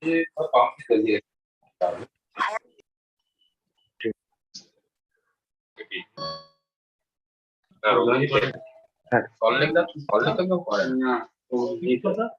ये और काम भी कर दिया कॉलिंग का क्यों पड़ा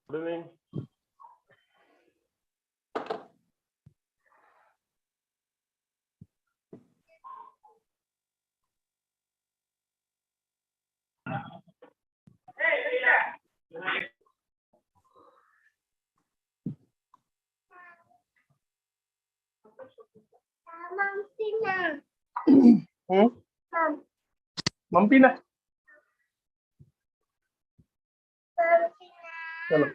Good evening. मम्पी ना चलो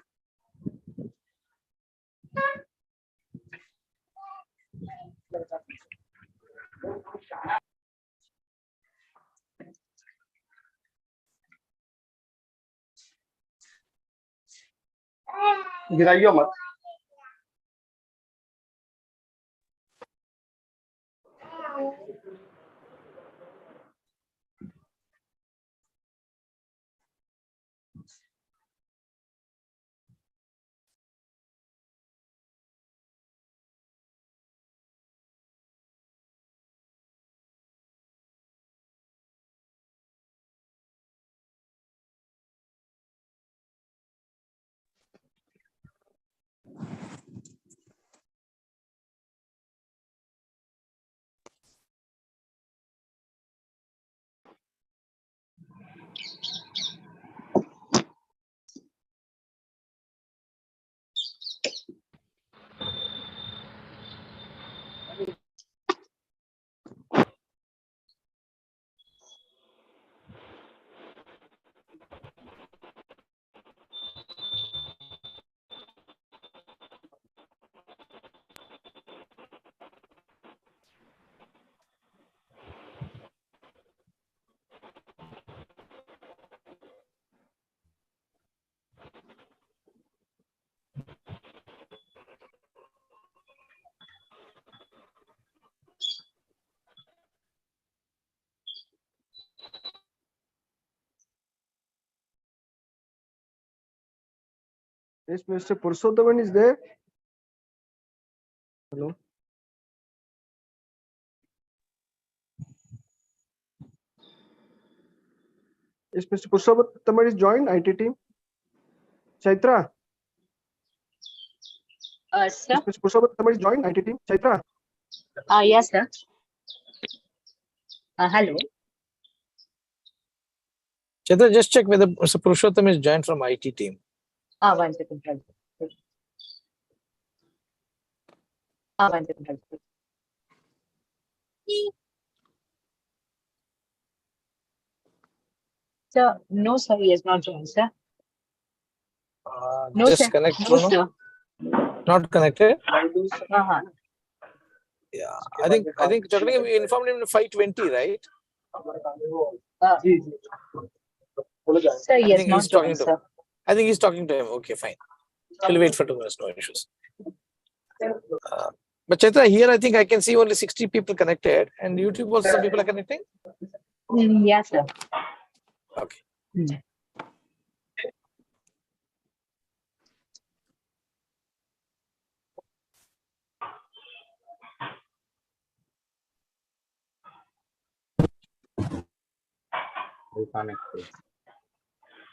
गिराइयो मत Yes, Mr. Purushothaman is there. Hello. Yes, Mr. Purushothaman is joined IT team. Chaitra. Sir? Yes, Mr. Purushothaman is joined IT team. Chaitra. Yes, sir. Hello. Chaitra, just check whether Mr. Purushottam is joined from IT team. 1 second. Hold. 1 second. Hold. Sir, no, sir, he has not joined, sir. No, Just sir. connect, No, Bruno. sir. Not connected. Uh-huh. Yeah, I think Chaitra, we informed him in 5:20, right? Sir, he I has think not he's talking joined, to. sir. I think he's talking to him. Okay, fine. We'll wait for 2 minutes. No issues. But Chaitra, here I think I can see only 60 people connected, and YouTube also some people are connecting. Yes, sir. Okay.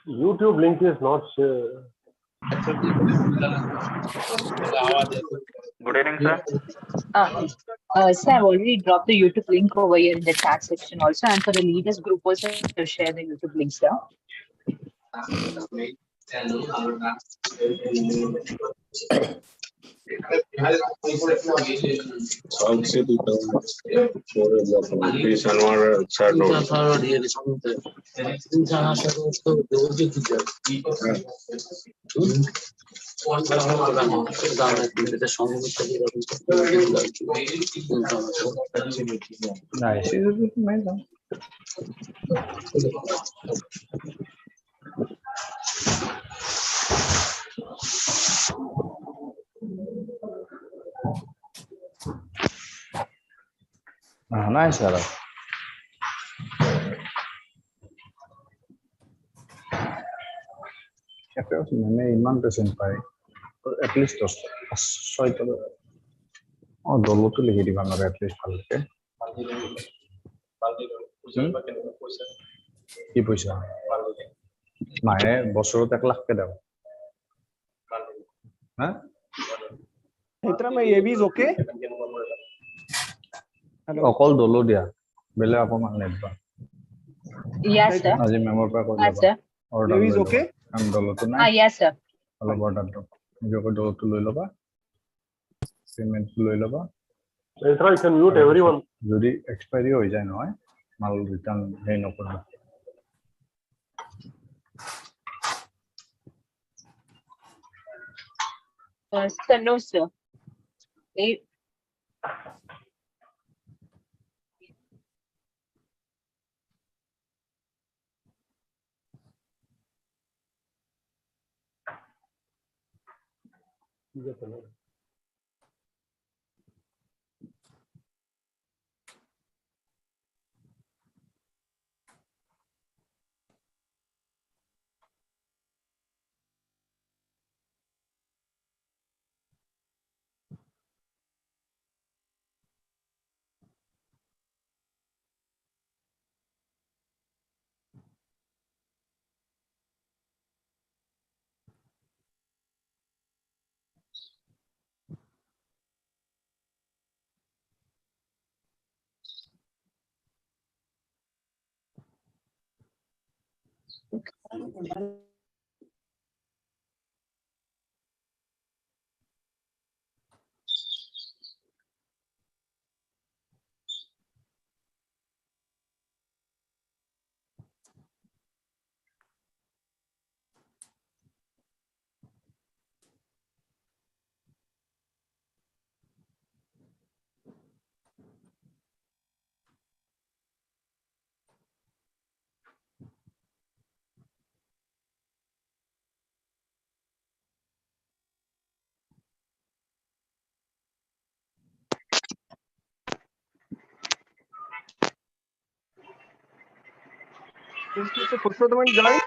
YouTube link is not Good evening, sir. Sir, I've already dropped the YouTube link over here in the chat section also, and for the leaders group also, I'll share the YouTube link, sir. Nice. Nice, sir. May iman present by at least so ito dolo to lihi diba at least palke কি পয়সা মাহে বছৰত 1 লাখ কে দাও হ্যাঁ Chaitra, my AV is okay? অকল দলো দিয়া বেলে অকমান নেবা Yes, sir. আজি মেমৰ পৰা কৈ Yes, দিবা sir. Order AV is okay? আম দলটো নাই Yes, sir. অলপ অৰ্ডাৰটো নিজকে দলটো লৈ ল'বা পেমেন্ট লৈ ল'বা Chaitra, you can mute everyone. যদি এক্সপায়াৰি হৈ যায় নহয় মাল ৰিটাৰ্ণ হেই নকৰা Sir, no, sir. Is Mr. Purushottam join?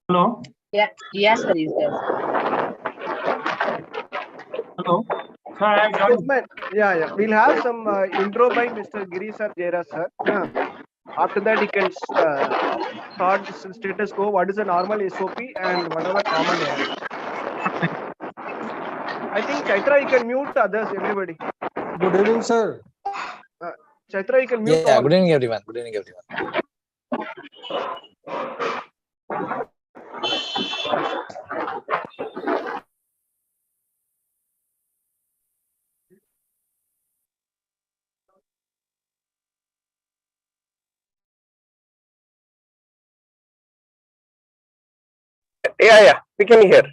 Hello. Yeah, yes, sir, is there. Hello. Sir, I am joined. Gentlemen, yeah. We'll have some intro by Mr. Giri sir, Jera sir. After that, he can start the status quo. What is the normal SOP and what are the common errors? I think Chaitra, you can mute others, everybody. Good evening, sir. Chaitra, you can mute Yeah, all. good evening, everyone. Good evening, everyone. Yeah, we can hear.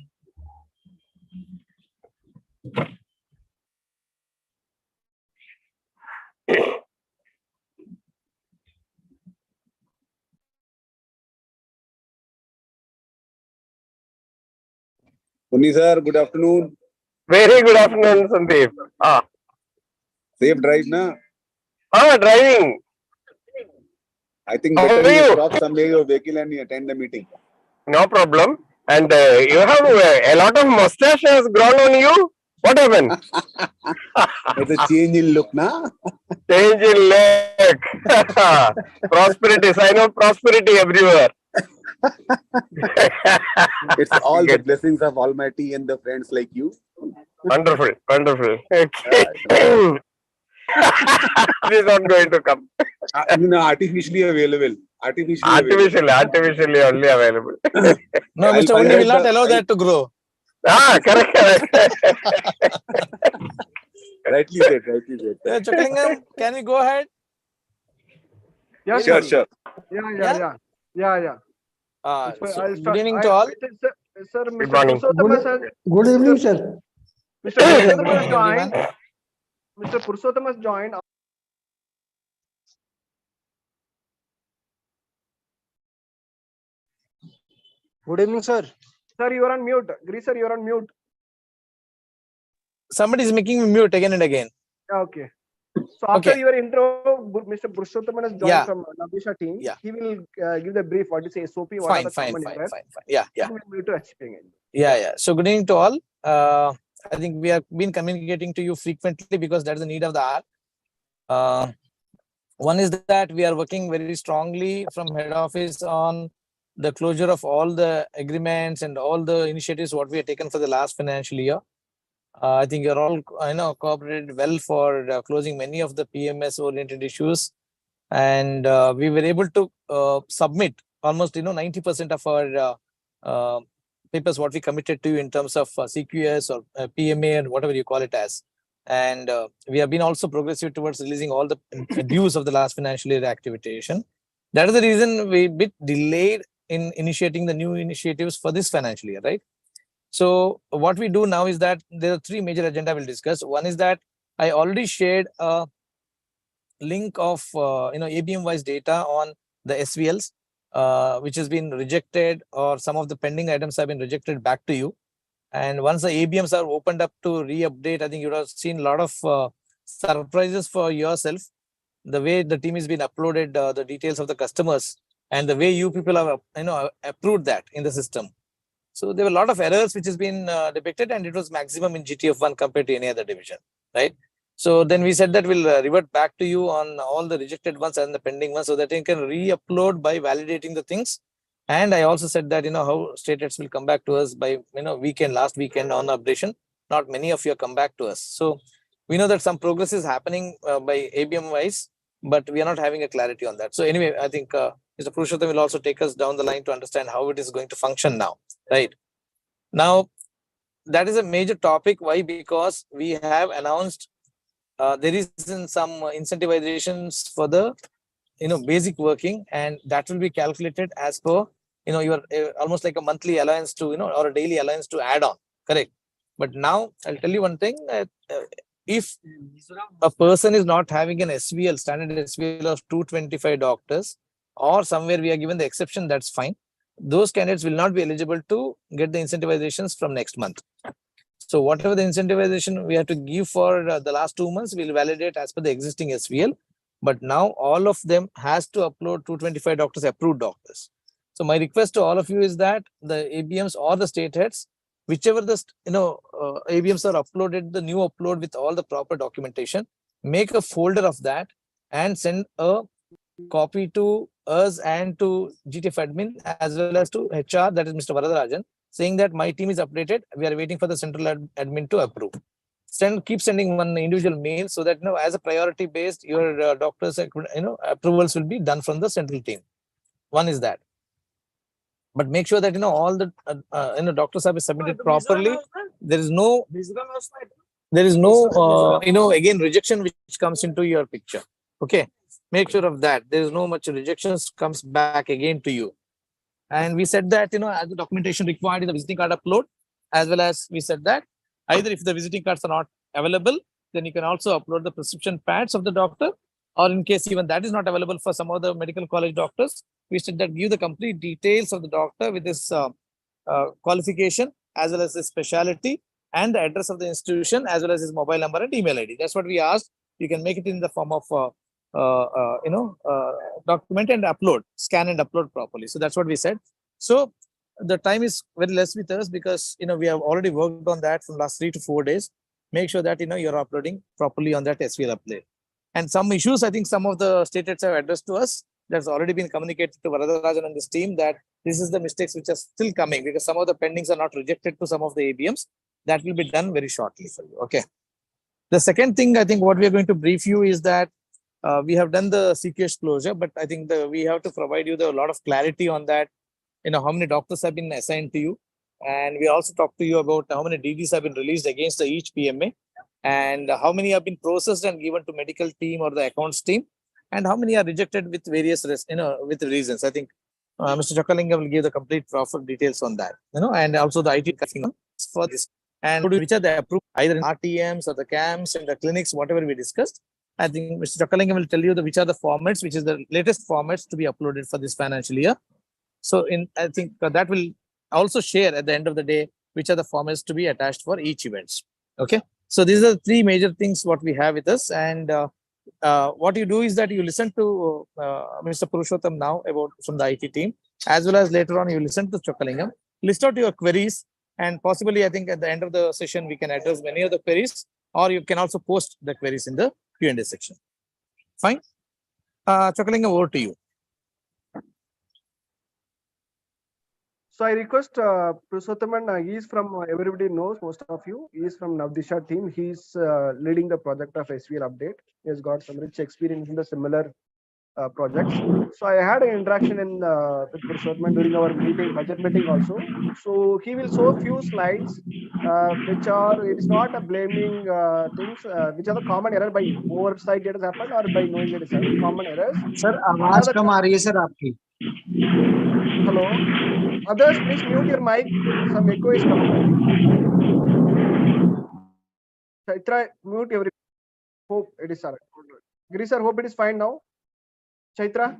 Puni sir, good afternoon. Very good afternoon, Sandeep. Safe drive, na? Driving. I think How better are you you? stop somewhere your vehicle and you attend the meeting. No problem. And you have a lot of mustache has grown on you. What happened? It's a change in look, na? Change in look. Prosperity, sign of prosperity everywhere. It's all the Good. blessings of Almighty and the friends like you. Wonderful, wonderful. Okay. He's not going to come. Artificially available. Artificially Artificially only available. No, I'll Mr. find Only out will not the- allow that to grow. Correct. Rightly said. Chokalingam, can we go ahead? Yeah, Sure, sir. sure. Yeah. Good evening to all. Sir, Good Mr. morning. Purushottam has Good evening, sir. Mr. Purushottam has Good evening, joined. everyone. Mr. Purushottam has joined. Good evening, sir. Sir, you are on mute. Giri sir, you are on mute. Somebody is making me mute again and again. Okay. So after Okay. your intro, Mr. Purushottam has joined Yeah. from Nabisha team. Yeah. He will give the brief. What is SOP? What are Fine. the common errors? Yeah. He will move to explain it. Yeah. So good evening to all. I think we have been communicating to you frequently because that is the need of the hour. One is that we are working very strongly from head office on the closure of all the agreements and all the initiatives what we have taken for the last financial year. I think you're all cooperated well for closing many of the PMS oriented issues, and we were able to submit almost 90% of our papers what we committed to in terms of CQS or PMA and whatever you call it as. And we have been also progressive towards releasing all the dues of the last financial year activation. That is the reason we bit delayed in initiating the new initiatives for this financial year, right? So what we do now is that there are three major agenda we'll discuss. One is that I already shared a link of ABM wise data on the SVLs, which has been rejected, or some of the pending items have been rejected back to you. And once the ABMs are opened up to re-update, I think you would have seen a lot of surprises for yourself. The way the team has been uploaded, the details of the customers, and the way you people have approved that in the system. So there were a lot of errors which has been depicted, and it was maximum in GTF1 compared to any other division, right? So then we said that we'll revert back to you on all the rejected ones and the pending ones so that you can re-upload by validating the things. And I also said that, how state heads will come back to us by, last weekend on updation. Not many of you have come back to us. So we know that some progress is happening by ABM wise, but we are not having a clarity on that. So anyway, I think Mr. Purushottam will also take us down the line to understand how it is going to function now, right? Now, that is a major topic. Why? Because we have announced there is some incentivizations for the basic working, and that will be calculated as per your almost like a monthly allowance to or a daily allowance to add on, correct? But now I'll tell you one thing, if a person is not having an SVL, standard SVL of 225 doctors, or somewhere we are given the exception, that's fine. Those candidates will not be eligible to get the incentivizations from next month. So whatever the incentivization we have to give for the last 2 months, we'll validate as per the existing SVL. But now all of them has to upload 225 doctors, approved doctors. So my request to all of you is that the ABMs or the state heads, whichever the ABMs are uploaded, the new upload with all the proper documentation, make a folder of that and send a copy to us and to GTF admin as well as to HR, that is Mr. Varadarajan, saying that my team is updated. We are waiting for the central admin to approve. Keep sending one individual mail so that as a priority based, your doctors approvals will be done from the central team. One is that. But make sure that all the doctors have been submitted properly. There is no again rejection which comes into your picture. Okay, make sure of that. There is no much rejections comes back again to you. And we said that as the documentation required in the visiting card upload, as well as we said that either if the visiting cards are not available, then you can also upload the prescription pads of the doctor, or in case even that is not available for some other medical college doctors, we said that give the complete details of the doctor with his qualification as well as his specialty and the address of the institution as well as his mobile number and email ID. That's what we asked. You can make it in the form of document and upload, scan and upload properly. So that's what we said. So the time is very less with us because we have already worked on that from last 3 to 4 days. Make sure that you're uploading properly on that SVL upload. And some issues, I think some of the state heads have addressed to us. That's already been communicated to Varadarajan and his team that this is the mistakes which are still coming because some of the pendings are not rejected to some of the ABMs. That will be done very shortly for you. Okay. The second thing I think what we are going to brief you is that we have done the CQH closure, but I think we have to provide you a lot of clarity on that. How many doctors have been assigned to you, and we also talked to you about how many DDs have been released against each PMA, and how many have been processed and given to medical team or the accounts team, and how many are rejected with various with reasons. I think Mr. Chockalingam will give the complete proper details on that. And also the IT for this, and which are the approved either in RTMs or the CAMs and the clinics, whatever we discussed. I think Mr. Chockalingam will tell you which are the formats, which is the latest formats to be uploaded for this financial year. So I think that will also share at the end of the day which are the formats to be attached for each events. Okay. So these are the three major things what we have with us, and what you do is that you listen to Mr. Purushottam now from the IT team, as well as later on you listen to Chockalingam, list out your queries, and possibly I think at the end of the session we can address many of the queries, or you can also post the queries in the Q&A section. Fine. Chockalingam, over to you. So I request Purushottam, he is from, everybody knows, most of you, he is from Navdisha team. He is leading the project of SVL update. He has got some rich experience in the similar projects. So I had an interaction with Purushottam during our meeting, budget meeting also. So he will show few slides, which are, it is not a blaming things, which are the common error by oversight it has happened or by knowing it is happened, common errors. Sir, आवाज कम आ रही है sir आपकी. Hello. Others, please mute your mic. Some echo is coming. Chaitra, mute every. Hope it is alright. Giri sir, hope it is fine now. Chaitra?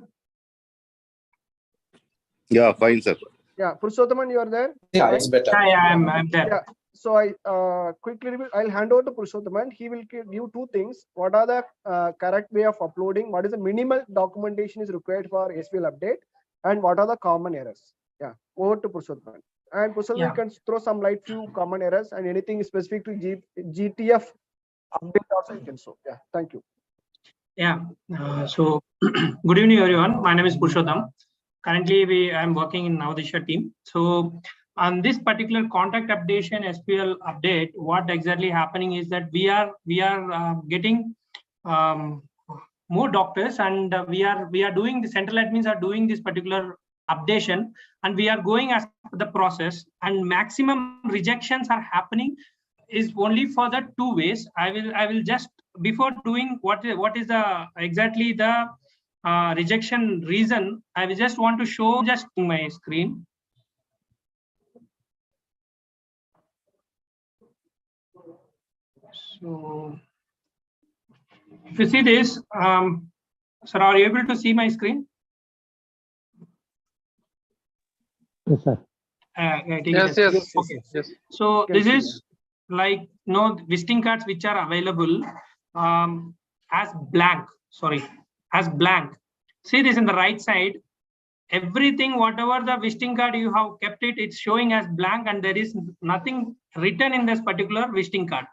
Yeah, fine, sir. Yeah, Purushottam, you are there? Yeah, it's better. I'm there. Yeah. So I quickly, I'll hand over to Purushottam. He will give you two things. What are the correct way of uploading? What is the minimal documentation is required for SVL update? And what are the common errors? Yeah, over to Purushottam. And Purushottam, you can throw some light few common errors and anything specific to GTF update also you can show. Yeah, thank you. Yeah. So good evening, everyone. My name is Purushottam. Currently, I am working in Navdisha team. So on this particular contract updation SPL update, what exactly happening is that we are getting more doctors, and we are doing the central admins are doing this particular updation, and we are going as the process, and maximum rejections are happening is only for the two ways. I will just, before doing what is the exactly the rejection reason, I will just want to show just my screen. So if you see this, sir, are you able to see my screen? Yes, sir. Yes. Okay. Yes. So this is like visiting cards which are available as blank. Sorry, as blank. See this in the right side. Everything, whatever the visiting card you have kept it, it's showing as blank, and there is nothing written in this particular visiting card.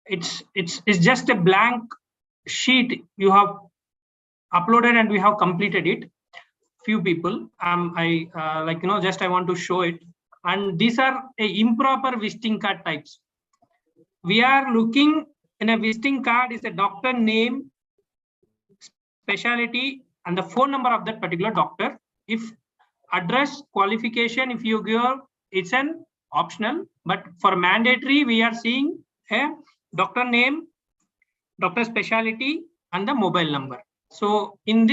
It's just a blank sheet you have uploaded, and we have completed it. Few people, I want to show it, and these are improper visiting card types. We are looking in a visiting card is a doctor name, specialty, and the phone number of that particular doctor. If address, qualification, if you give, it's an optional, but for mandatory, we are seeing a doctor name, doctor specialty, and the mobile number. So in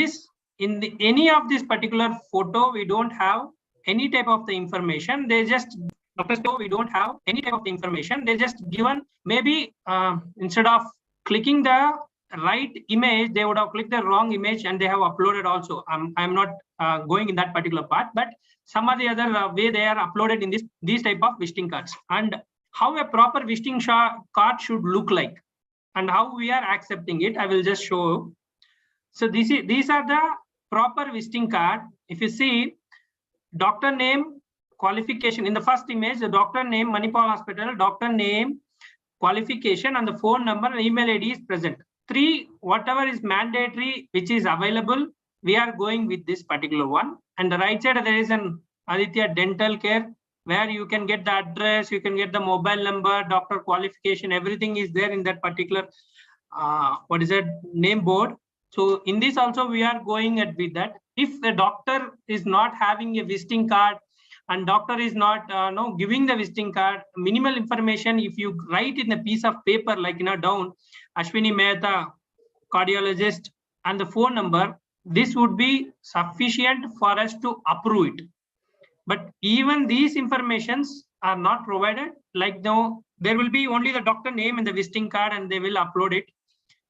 any of this particular photo, we don't have any type of the information. They just we don't have any type of the information. They just given, maybe instead of clicking the right image, they would have clicked the wrong image, and they have uploaded also. I'm not going in that particular part, but some of the other way they are uploaded in these type of visiting cards, and how a proper visiting card should look like, and how we are accepting it. I will just show. So these are the proper visiting card. If you see, doctor name, qualification in the first image, the doctor name, Manipal Hospital, doctor name, qualification, and the phone number and email ID is present. 3, whatever is mandatory, which is available, we are going with this particular one. And the right side, there is an Aditya Dental Care, where you can get the address, you can get the mobile number, doctor qualification, everything is there in that particular, name board. So in this also, we are going with that. If the doctor is not having a visiting card and doctor is not giving the visiting card, minimal information, if you write in a piece of paper, like down, Ashwini Mehta, cardiologist, and the phone number, this would be sufficient for us to approve it. But even these informations are not provided. Like now, there will be only the doctor name and the visiting card, and they will upload it.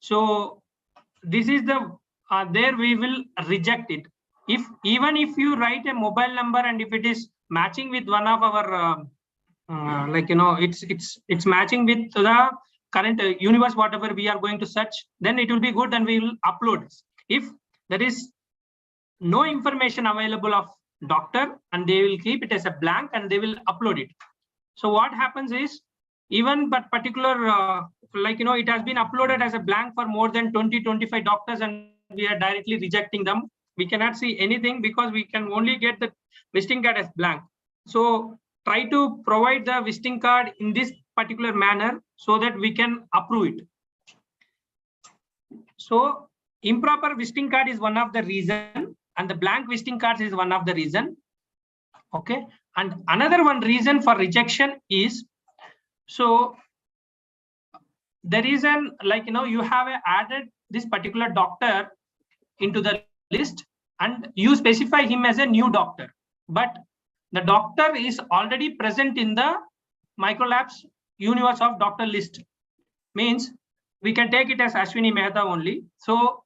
So this is the there we will reject it. Even if you write a mobile number and if it is matching with one of our it's matching with the current universe, whatever we are going to search, then it will be good and we will upload. If there is no information available of doctor, and they will keep it as a blank and they will upload it. So what happens is, even but particular it has been uploaded as a blank for more than 20-25 doctors, and we are directly rejecting them. We cannot see anything because we can only get the visiting card as blank. So try to provide the visiting card in this particular manner so that we can approve it. So improper visiting card is one of the reason, and the blank visiting cards is one of the reason. Okay, and another one reason for rejection is, so there is an you have added this particular doctor into the list and you specify him as a new doctor, but the doctor is already present in the Microlabs universe of doctor list. Means we can take it as Ashwini Mehta only. So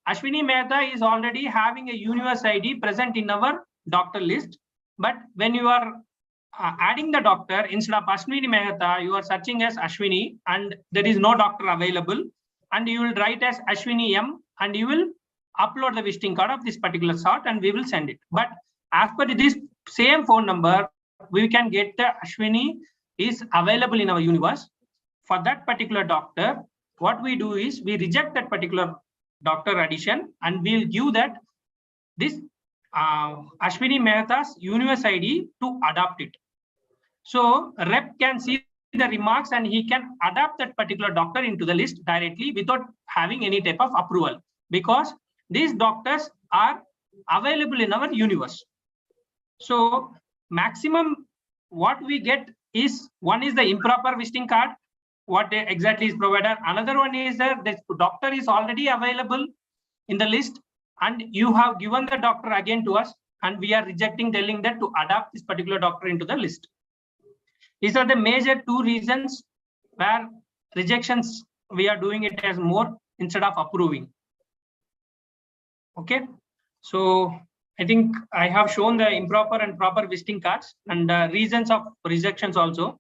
Ashwini Mehta is already having a universe ID present in our doctor list, but when you are adding the doctor, instead of Ashwini Mehta, you are searching as Ashwini and there is no doctor available, and you will write as Ashwini M and you will upload the visiting card of this particular sort and we will send it. But as per this same phone number, we can get the Ashwini is available in our universe. For that particular doctor, what we do is we reject that particular doctor addition and we'll give that this Ashwini Mehta's universe ID to adopt it. So rep can see the remarks and he can adapt that particular doctor into the list directly without having any type of approval, because these doctors are available in our universe. So maximum what we get is, one is the improper visiting card, what exactly is provided. Another one is that the doctor is already available in the list and you have given the doctor again to us and we are rejecting, telling that to adapt this particular doctor into the list. These are the major two reasons where rejections, we are doing it as more instead of approving. Okay, so I think I have shown the improper and proper visiting cards and reasons of rejections also.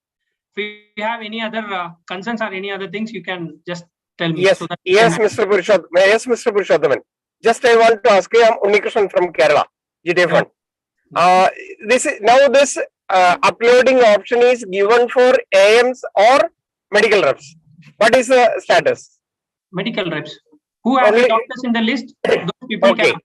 If you have any other concerns or any other things, you can just tell me. Yes, so that yes, Mr. Purushottam. Yes, Mr. Purushottam. Just I want to ask you, I'm Unikrishnan from Kerala, GTA Fund. This uploading option is given for AMs or medical reps. What is the status? Medical reps. Who have the doctors in the list? Those people can.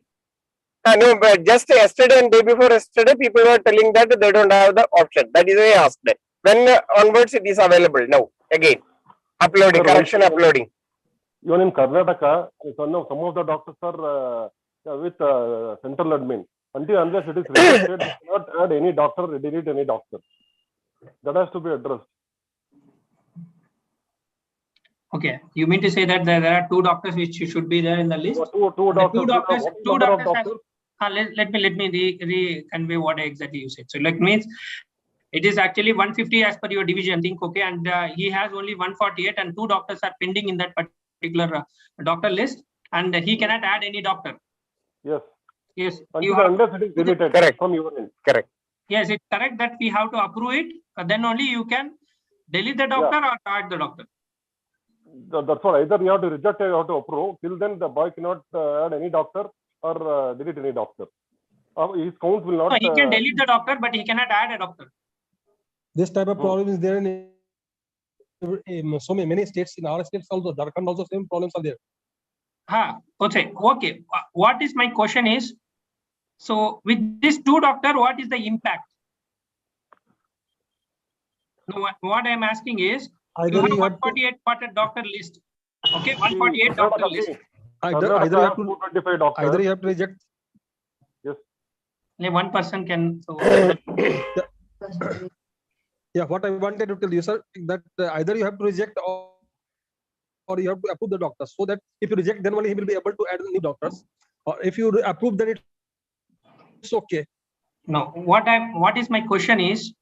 No, but just yesterday and day before yesterday, people were telling that they don't have the option. That is why I asked. When onwards it is available now again, uploading, correction uploading. Even in Karnataka, some of the doctors are with central admin. Until unless it is registered, they cannot add any doctor, delete any doctor. That has to be addressed. Okay, you mean to say that there are two doctors which should be there in the list? Two doctors. Let me convey what exactly you said. So like means it is actually 150 as per your division, think, okay, and he has only 148 and two doctors are pending in that particular doctor list and he cannot add any doctor. Yes. Yes. Unless it is deleted. Correct. From your end. Correct. Yes, it's correct that we have to approve it. Then only you can delete the doctor or add the doctor. That's all. Either you have to reject or you have to approve. Till then, the boy cannot add any doctor or delete any doctor. His count will not. No, he can delete the doctor, but he cannot add a doctor. This type of problem is there in so many states. In our states also, Jharkhand also, same problems are there. Okay. What is my question is, so with this 2 doctor, what is the impact? No, what I am asking is, you have 148 parted doctor list. Okay, 148 doctor list. Either you have to reject. Yes. Only one person can. So Yeah, what I wanted to tell you, sir, that either you have to reject or you have to approve the doctors. So that if you reject, then only he will be able to add new doctors. Or if you approve, then it's okay. No, what is my question is,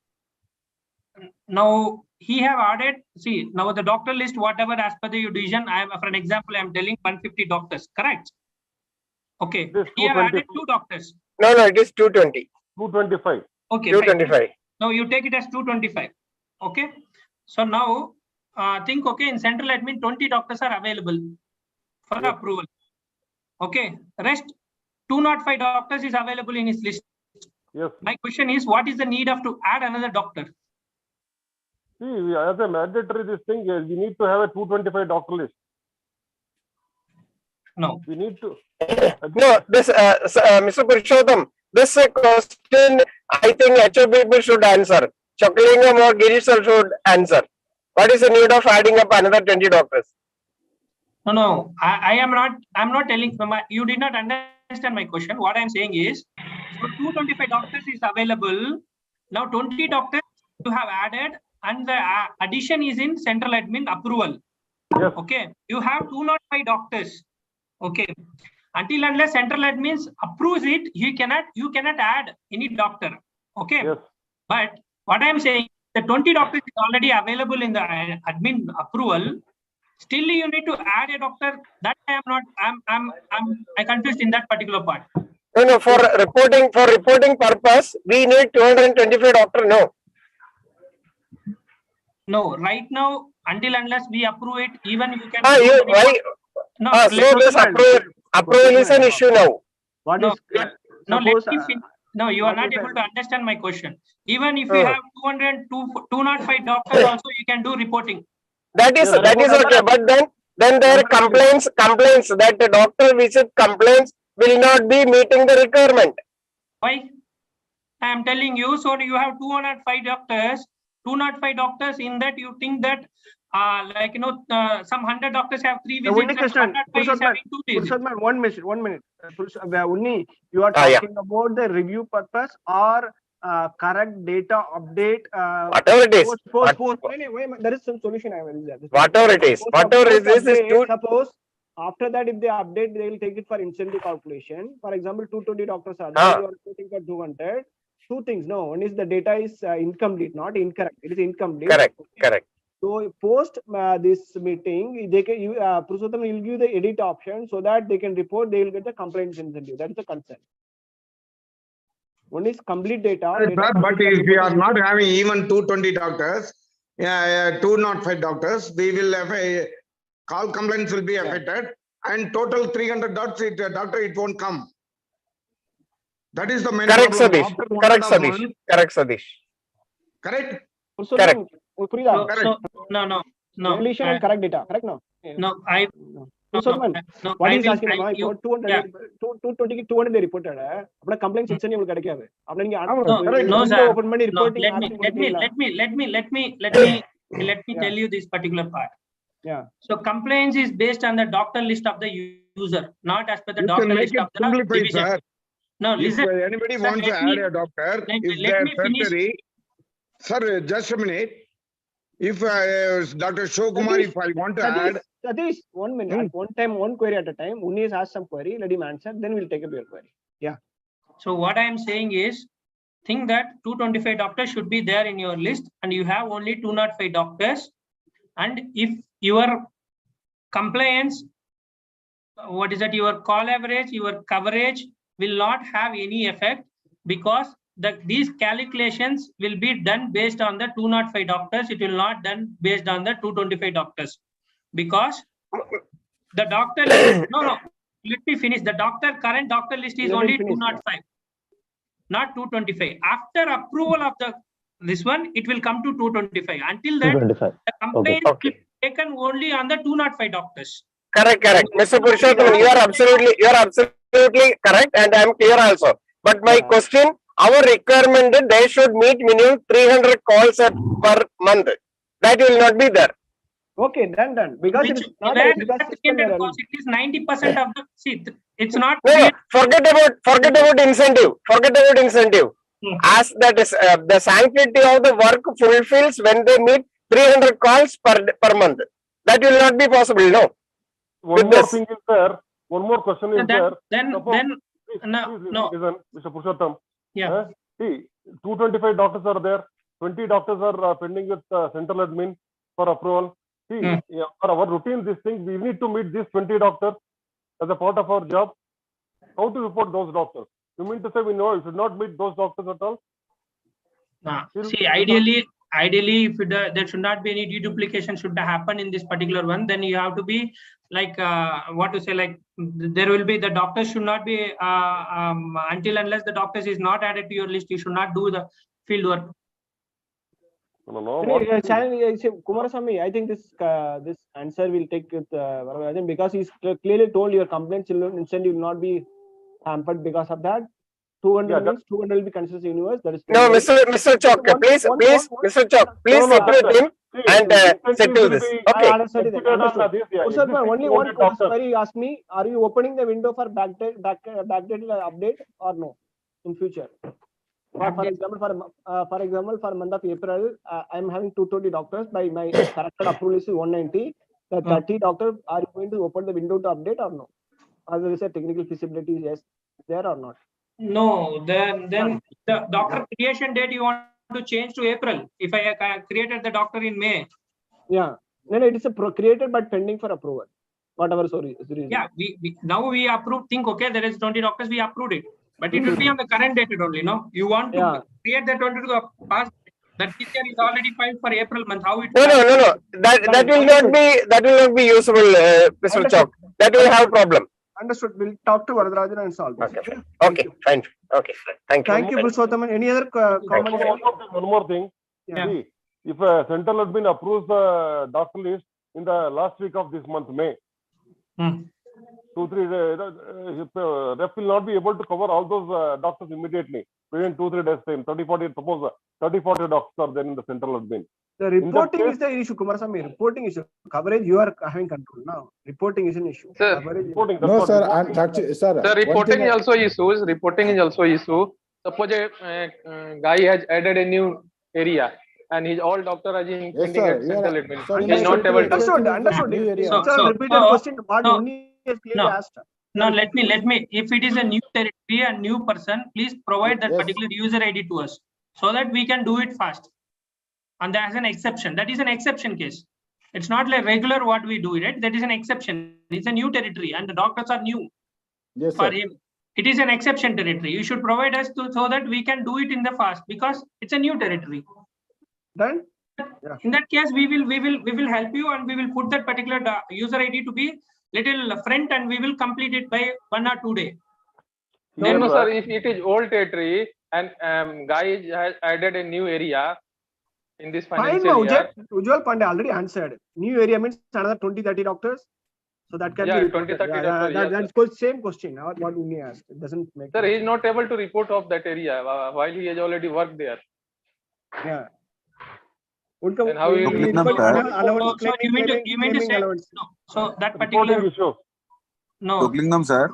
now he have added, see, now the doctor list, whatever as per the division, I am, for an example, I am telling 150 doctors, correct? Okay, he have added 2 doctors. No, it is 220. 225. Okay, 225. Now you take it as 225. Okay, so now think, okay, in central admin 20 doctors are available for approval. Okay, rest 205 doctors is available in his list. Yes. My question is, what is the need of to add another doctor? See, as a mandatory this thing, we need to have a 225 doctor list. No. We need to. No, this Mr. Purushottam, this question I think HOB should answer. Chokalingam or Girish sir should answer. What is the need of adding up another 20 doctors? No, I'm not telling, you did not understand my question. What I'm saying is, so 225 doctors is available. Now 20 doctors you have added and the addition is in central admin approval. Yes. Okay, you have 205 doctors. Okay, until unless central admins approves it, you cannot add any doctor. Okay, yes. But what I'm saying, the 20 doctors is already available in the admin approval. Still, you need to add a doctor. That I confused in that particular part. No, for reporting purpose, we need 225 doctor. No, right now, until unless we approve it, even you can. So this approval is an issue now. No, you are not able to understand my question. Even if you have 205 doctors, also you can do reporting. That is okay, but then there are complaints that the doctor visit complaints will not be meeting the requirement. Why? I am telling you, so you have 205 doctors. 205 doctors, in that you think that some 100 doctors have 3 visits. One minute. Unni, you are talking about the review purpose or correct data update. Whatever it is. There is some solution I will use. Whatever it is. Suppose after that, if they update, they will take it for incentive calculation. For example, 220 doctors are there. You are putting for 200. 2 things. No, one is the data is incomplete, not incorrect. It is incomplete. Correct. So post this meeting, they can Purushottam will give the edit option so that they can report. They will get the complaints incentive. That is the concern. One is complete data. But if we are not having even 220 doctors, 205 doctors, we will have a call complaints will be affected, and total 300 doctors, it won't come. That is the main Correct, problem. Sadish. Correct, Sadish. Correct? Correct. No. Deletion and correct data. Correct now? No, what is asking about 220 200 they reported. Apna complaints incentive will get no, sir. Let me tell you this particular part. Yeah. So complaints is based on the doctor list of the user, not as per the doctor list of the division. Sir. No, listen. If anybody wants to add a doctor, if they are tertiary, sir, just a minute. If Dr. Shokumar, if I want to add. Satish, 1 minute. One query at a time. Unni has asked some query, let him answer, then we'll take up your query. Yeah. So what I am saying is, think that 225 doctors should be there in your list, and you have only 205 doctors. And if your compliance, your call average, your coverage will not have any effect, because these calculations will be done based on the 205 doctors. It will not done based on the 225 doctors, because the doctor list, let me finish. The current doctor list is only 205, not 225. After approval of this one, it will come to 225. Until then, the complaint will be taken only on the 205 doctors. Correct. Mr. Purushottam, you are absolutely correct, and I am clear also. But my question, our requirement, they should meet minimum 300 calls per month. That will not be there. Okay, done. Because Which, it is not where a, because the system 300 error. calls, it is 90% of the, see, it's not. No, forget about incentive. As that is the sanctity of the work fulfills when they meet 300 calls per month. That will not be possible, no. One more thing is there. One more question is there. Then, Please, no. listen, Mr. Purushottam. Yeah. See, 225 doctors are there. 20 doctors are pending with central admin for approval. See, for our routine, this thing, we need to meet these 20 doctors as a part of our job. How to report those doctors? You mean to say we should not meet those doctors at all? See, ideally, if there should not be any deduplication should happen in this particular one, then you have to be like, what to say, like, there will be, the doctors should not be, until unless the doctors is not added to your list, you should not do the field work. No. Kumarasamy, I think this answer will take with Varadarajan, because he's clearly told your complaints incentive will not be hampered because of that. 200 means 200 will be considered universe. That is no, Mr. Chok, please, Mr. Chok, please sit with him and settle this. Okay. Only one query you asked me: are you opening the window for backdated update or no in future? For example, for month of April, I am having 220 doctors. By my corrected approval is 190. The 30 doctors, are you going to open the window to update or no? As there is a technical feasibility, yes, there or not? No, then the doctor creation date you want to change to April. If I created the doctor in May. Yeah, no, it is created but pending for approval. Whatever, sorry. Yeah, now we approved. Think, okay, there is 20 doctors. We approved it. But it will be on the current date only, no? You want to create the 20 to the past. That teacher is already filed for April month. How it? No. That will not be useful, Mr. Chok. That will have problem. Understood. We'll talk to Varadarajan and solve this. Okay, fine. Okay, thank you. Thank you, Purushottam. Any other comments? One more thing. Yeah. See, if central admin approves the doctor list in the last week of this month, May, 2-3 days, rep will not be able to cover all those doctors immediately within 2-3 days time. 30-40, suppose 30-40 doctors are there in the central admin. The reporting is the issue, Kumarasamy. Reporting issue. Coverage, you are having control now. Reporting is an issue. Sir, No, sir. Actually, sir. The reporting is also issues. Reporting is also issue. Suppose a guy has added a new area and his all doctor are in central admin. He is not able to. Understood. So, repeated question. What only is clearly asked. No, let me. If it is a new territory, a new person, please provide that particular user ID to us so that we can do it fast. And that is an exception. That is an exception case. It's not like regular what we do, right? That is an exception. It's a new territory and the doctors are new for him. It is an exception territory. You should provide us so that we can do it in the fast because it's a new territory. Then in that case, we will help you and we will put that particular user ID to be little front and we will complete it by 1 or 2 days. No, sir. If it is old territory and guy has added a new area in this financial year. Ujjwal Pandey already answered. New area means another 20-30 doctors. So that can be 20-30 doctors. That's the same question. What Uni asked. It doesn't make sense. Sir, he is not able to report of that area while he has already worked there. Yeah. And how you mean to say no. So that particular no. Tuklingam, sir.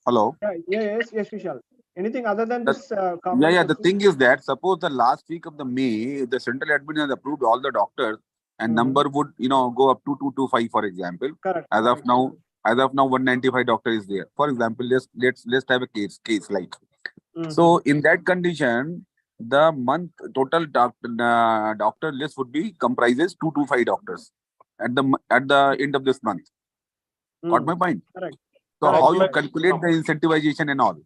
Hello. Yes, Vishal. Anything other than this? The thing is that suppose the last week of the May, the central admin has approved all the doctors, and number would go up to 225, for example. Correct. As of now, 195 doctor is there. For example, let's have a case like. So in that condition, the month total doctor list would be comprises 225 doctors at the end of this month. Got my point? Correct. So how you calculate the incentivization and all?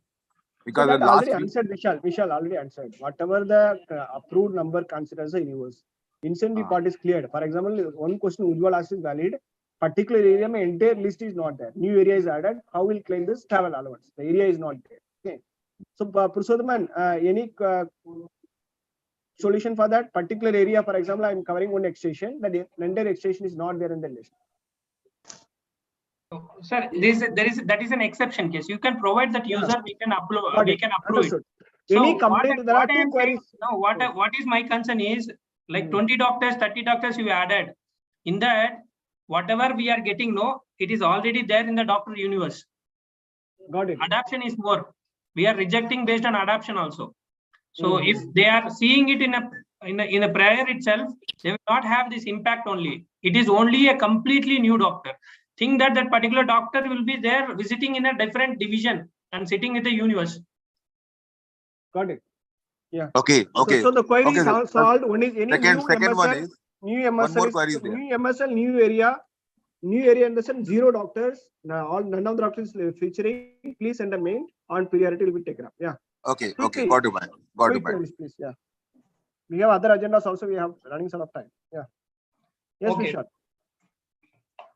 Because so the last answered, Vishal already answered. Whatever the approved number considers the universe. Incentive part is cleared. For example, one question Ujjwal asked is valid. Particular area, my entire list is not there. New area is added. How will claim this travel allowance? The area is not there. Okay. So, Purushottam, any solution for that particular area? For example, I am covering one extension. That entire extension is not there in the list. Sir, that is an exception case. You can provide that user, we can upload, Got we it. can approve Understood. it. Any So complaint, there are two queries. No, what is my concern is like 20 doctors, 30 doctors you added. In that, whatever we are getting, no, it is already there in the doctor universe. Got it. Adoption is more. We are rejecting based on adoption also. So if they are seeing it in a prayer itself, they will not have this impact only. It is only a completely new doctor. Think that that particular doctor will be there visiting in a different division and sitting with the universe. Got it. Yeah. Okay. So the query is sir. solved. One is any Second new one MSL, is new one MSL more is query is there. new MSL, new area in the sense 0 doctors. Now none of the doctors featuring. Please send a mail on priority will be taken up. Yeah. Okay. Quickly. Okay. Got to mind. Got to Quick mind. queries, please. Yeah. We have other agendas also. We have running out of time. Yeah. Yes, Okay. Vishal.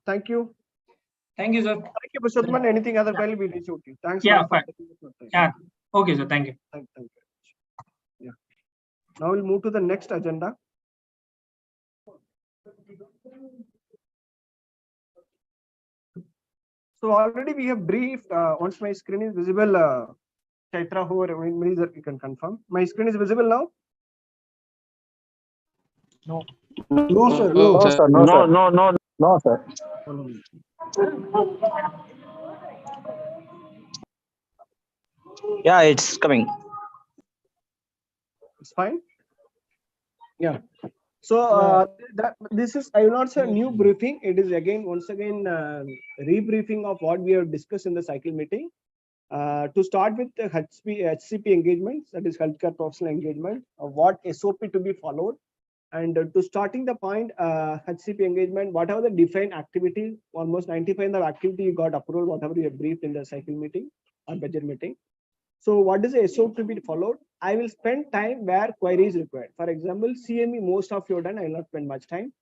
Thank you. Thank you, sir. Thank you, Purushottam. Anything other query we reach out to you. Thanks. Yeah, a lot for fine. taking the time. Yeah. Okay, sir. Thank you. Thank you. Yeah. Now we'll move to the next agenda. So already we have briefed. Once my screen is visible, Chaitra, whoever you can confirm. My screen is visible now. No. No, sir. No, sir. No, sir. Yeah, it's coming. It's fine. Yeah. So this is, I will not say new briefing. It is again once again rebriefing of what we have discussed in the cycle meeting. To start with the HCP engagements, that is healthcare professional engagement, what SOP to be followed, and to starting the point, HCP engagement, whatever the defined activity, almost 95% of activity you got approval, whatever you have briefed in the cycle meeting or budget meeting. So what is the SOP to be followed? I will spend time where query is required. For example, CME, most of you have done, I will not spend much time.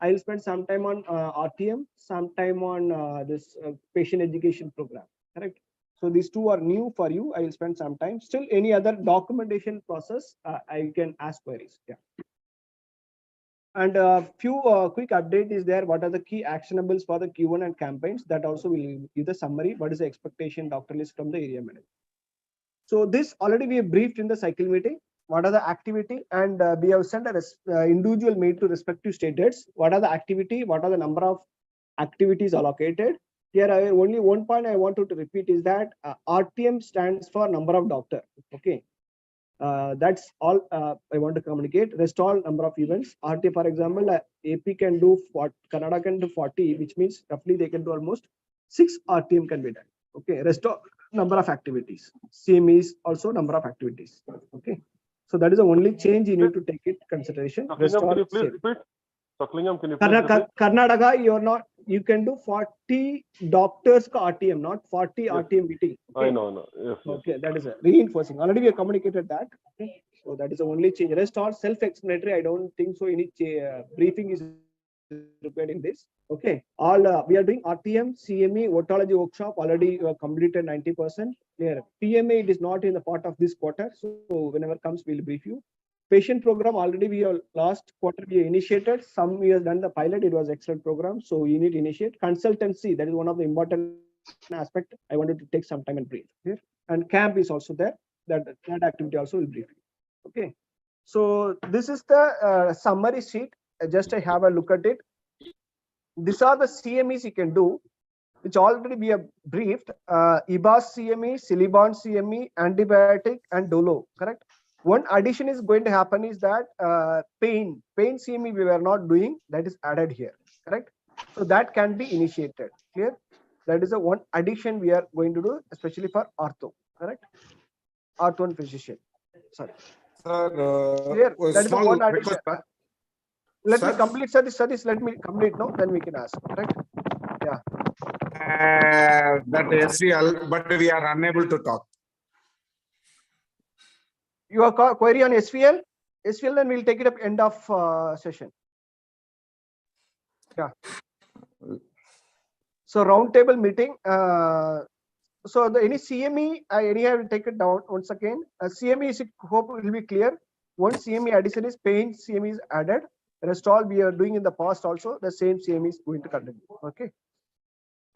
I will spend some time on RTM, some time on this patient education program, correct? So these two are new for you. I will spend some time. Still, any other documentation process, I can ask queries. Yeah. And a few quick update is there. What are the key actionables for the Q1 and campaigns? That also will give the summary. What is the expectation doctor list from the area manager? So this already we have briefed in the cycle meeting. What are the activity? And we have sent a individual mail to respective state heads. What are the activity? What are the number of activities allocated? Here, only one point I want to repeat is that RTM stands for number of doctor. Okay. That's all I want to communicate. Rest all number of events. RT, for example, AP can do 40, Kannada can do 40, which means roughly they can do almost 6 RTM can be done. Okay. Rest all number of activities. Same is also number of activities. Okay. So that is the only change you need to take it consideration. Rest all can you please same. repeat? Saklingam, can you please repeat? Karnataka, you're not. You can do 40 doctors ka RTM, not 40 Yes. RTM meeting. Okay? I know. Yes. Okay, that is a reinforcing. Already we have communicated that. Okay, so that is the only change. Rest all self-explanatory. I don't think so. Any briefing is required in this. Okay, all we are doing RTM, CME, otology workshop already completed 90%. Clear. PMA it is not in the part of this quarter. So whenever comes, we'll brief you. Patient program already we have last quarter we initiated. Some we have done the pilot. It was excellent program. So you need to initiate consultancy. That is one of the important aspect. I wanted to take some time and brief here. And camp is also there. That activity also will brief you. Okay. So this is the summary sheet. Just I have a look at it. These are the CMEs you can do, which already we have briefed. IBAS CME, Silibon CME, antibiotic, and Dolo. Correct. One addition is going to happen is that pain CME we were not doing, that is added here, correct? So that can be initiated. Clear? That is the one addition we are going to do, especially for ortho, correct? Ortho and physician. Sorry. Sir, Clear? That is the one addition. request, Let sir? me complete, Satish, let me complete now, then we can ask, correct? Yeah. That SVL, but we are unable to talk. Your query on SVL? SVL, then we'll take it up end of session. Yeah. So roundtable meeting. So any CME, anyhow, I will take it down once again. CME is, hope it will be clear. One CME addition is pain CME is added. The rest all we are doing in the past also. The same CME is going to continue. Okay.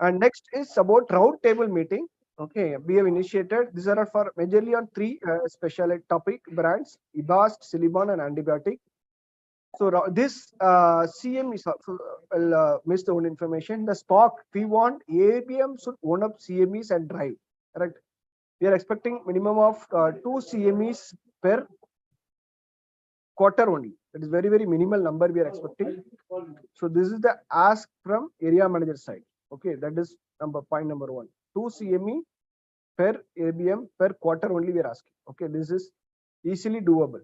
And next is about round table meeting. Okay, we have initiated. These are for majorly on three specialty topic brands: Ibast, Silibon, and antibiotic. So this CM is also missed the own information. The stock we want ABM should own up CMEs and drive. Correct. We are expecting minimum of 2 CMEs per quarter only. That is very, very minimal number we are expecting. So this is the ask from area manager side. Okay, that is point number 1. 2 CME per ABM per quarter only we are asking. Okay, this is easily doable.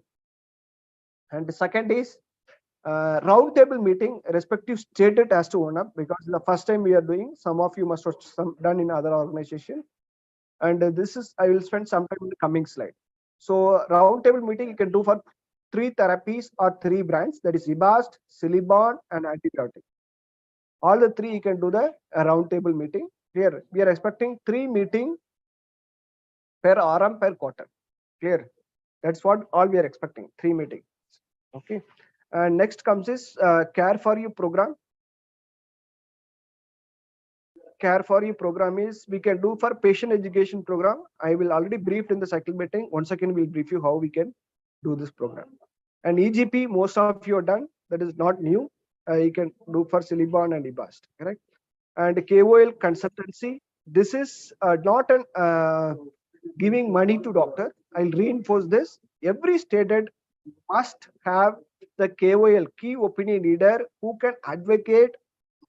And the second is round table meeting, respective state it has to own up, because the first time we are doing. Some of you must have done in other organization. And this is, I will spend some time in the coming slide. So round table meeting you can do for 3 therapies or 3 brands, that is Ibast, Silibon, and antibiotic. All the 3 you can do the round table meeting. Here we are expecting 3 meeting per RM per quarter. Clear? That's what all we are expecting, 3 meetings. Okay. And next comes is Care for You program. Care for You program is we can do for patient education program. I will already briefed in the cycle meeting. Once again, we'll brief you how we can do this program. And EGP, most of you are done. That is not new. You can do for Silibon and Ibast, correct? And KOL consultancy. This is not an giving money to doctor. I'll reinforce this. Every stated must have the KOL, key opinion leader, who can advocate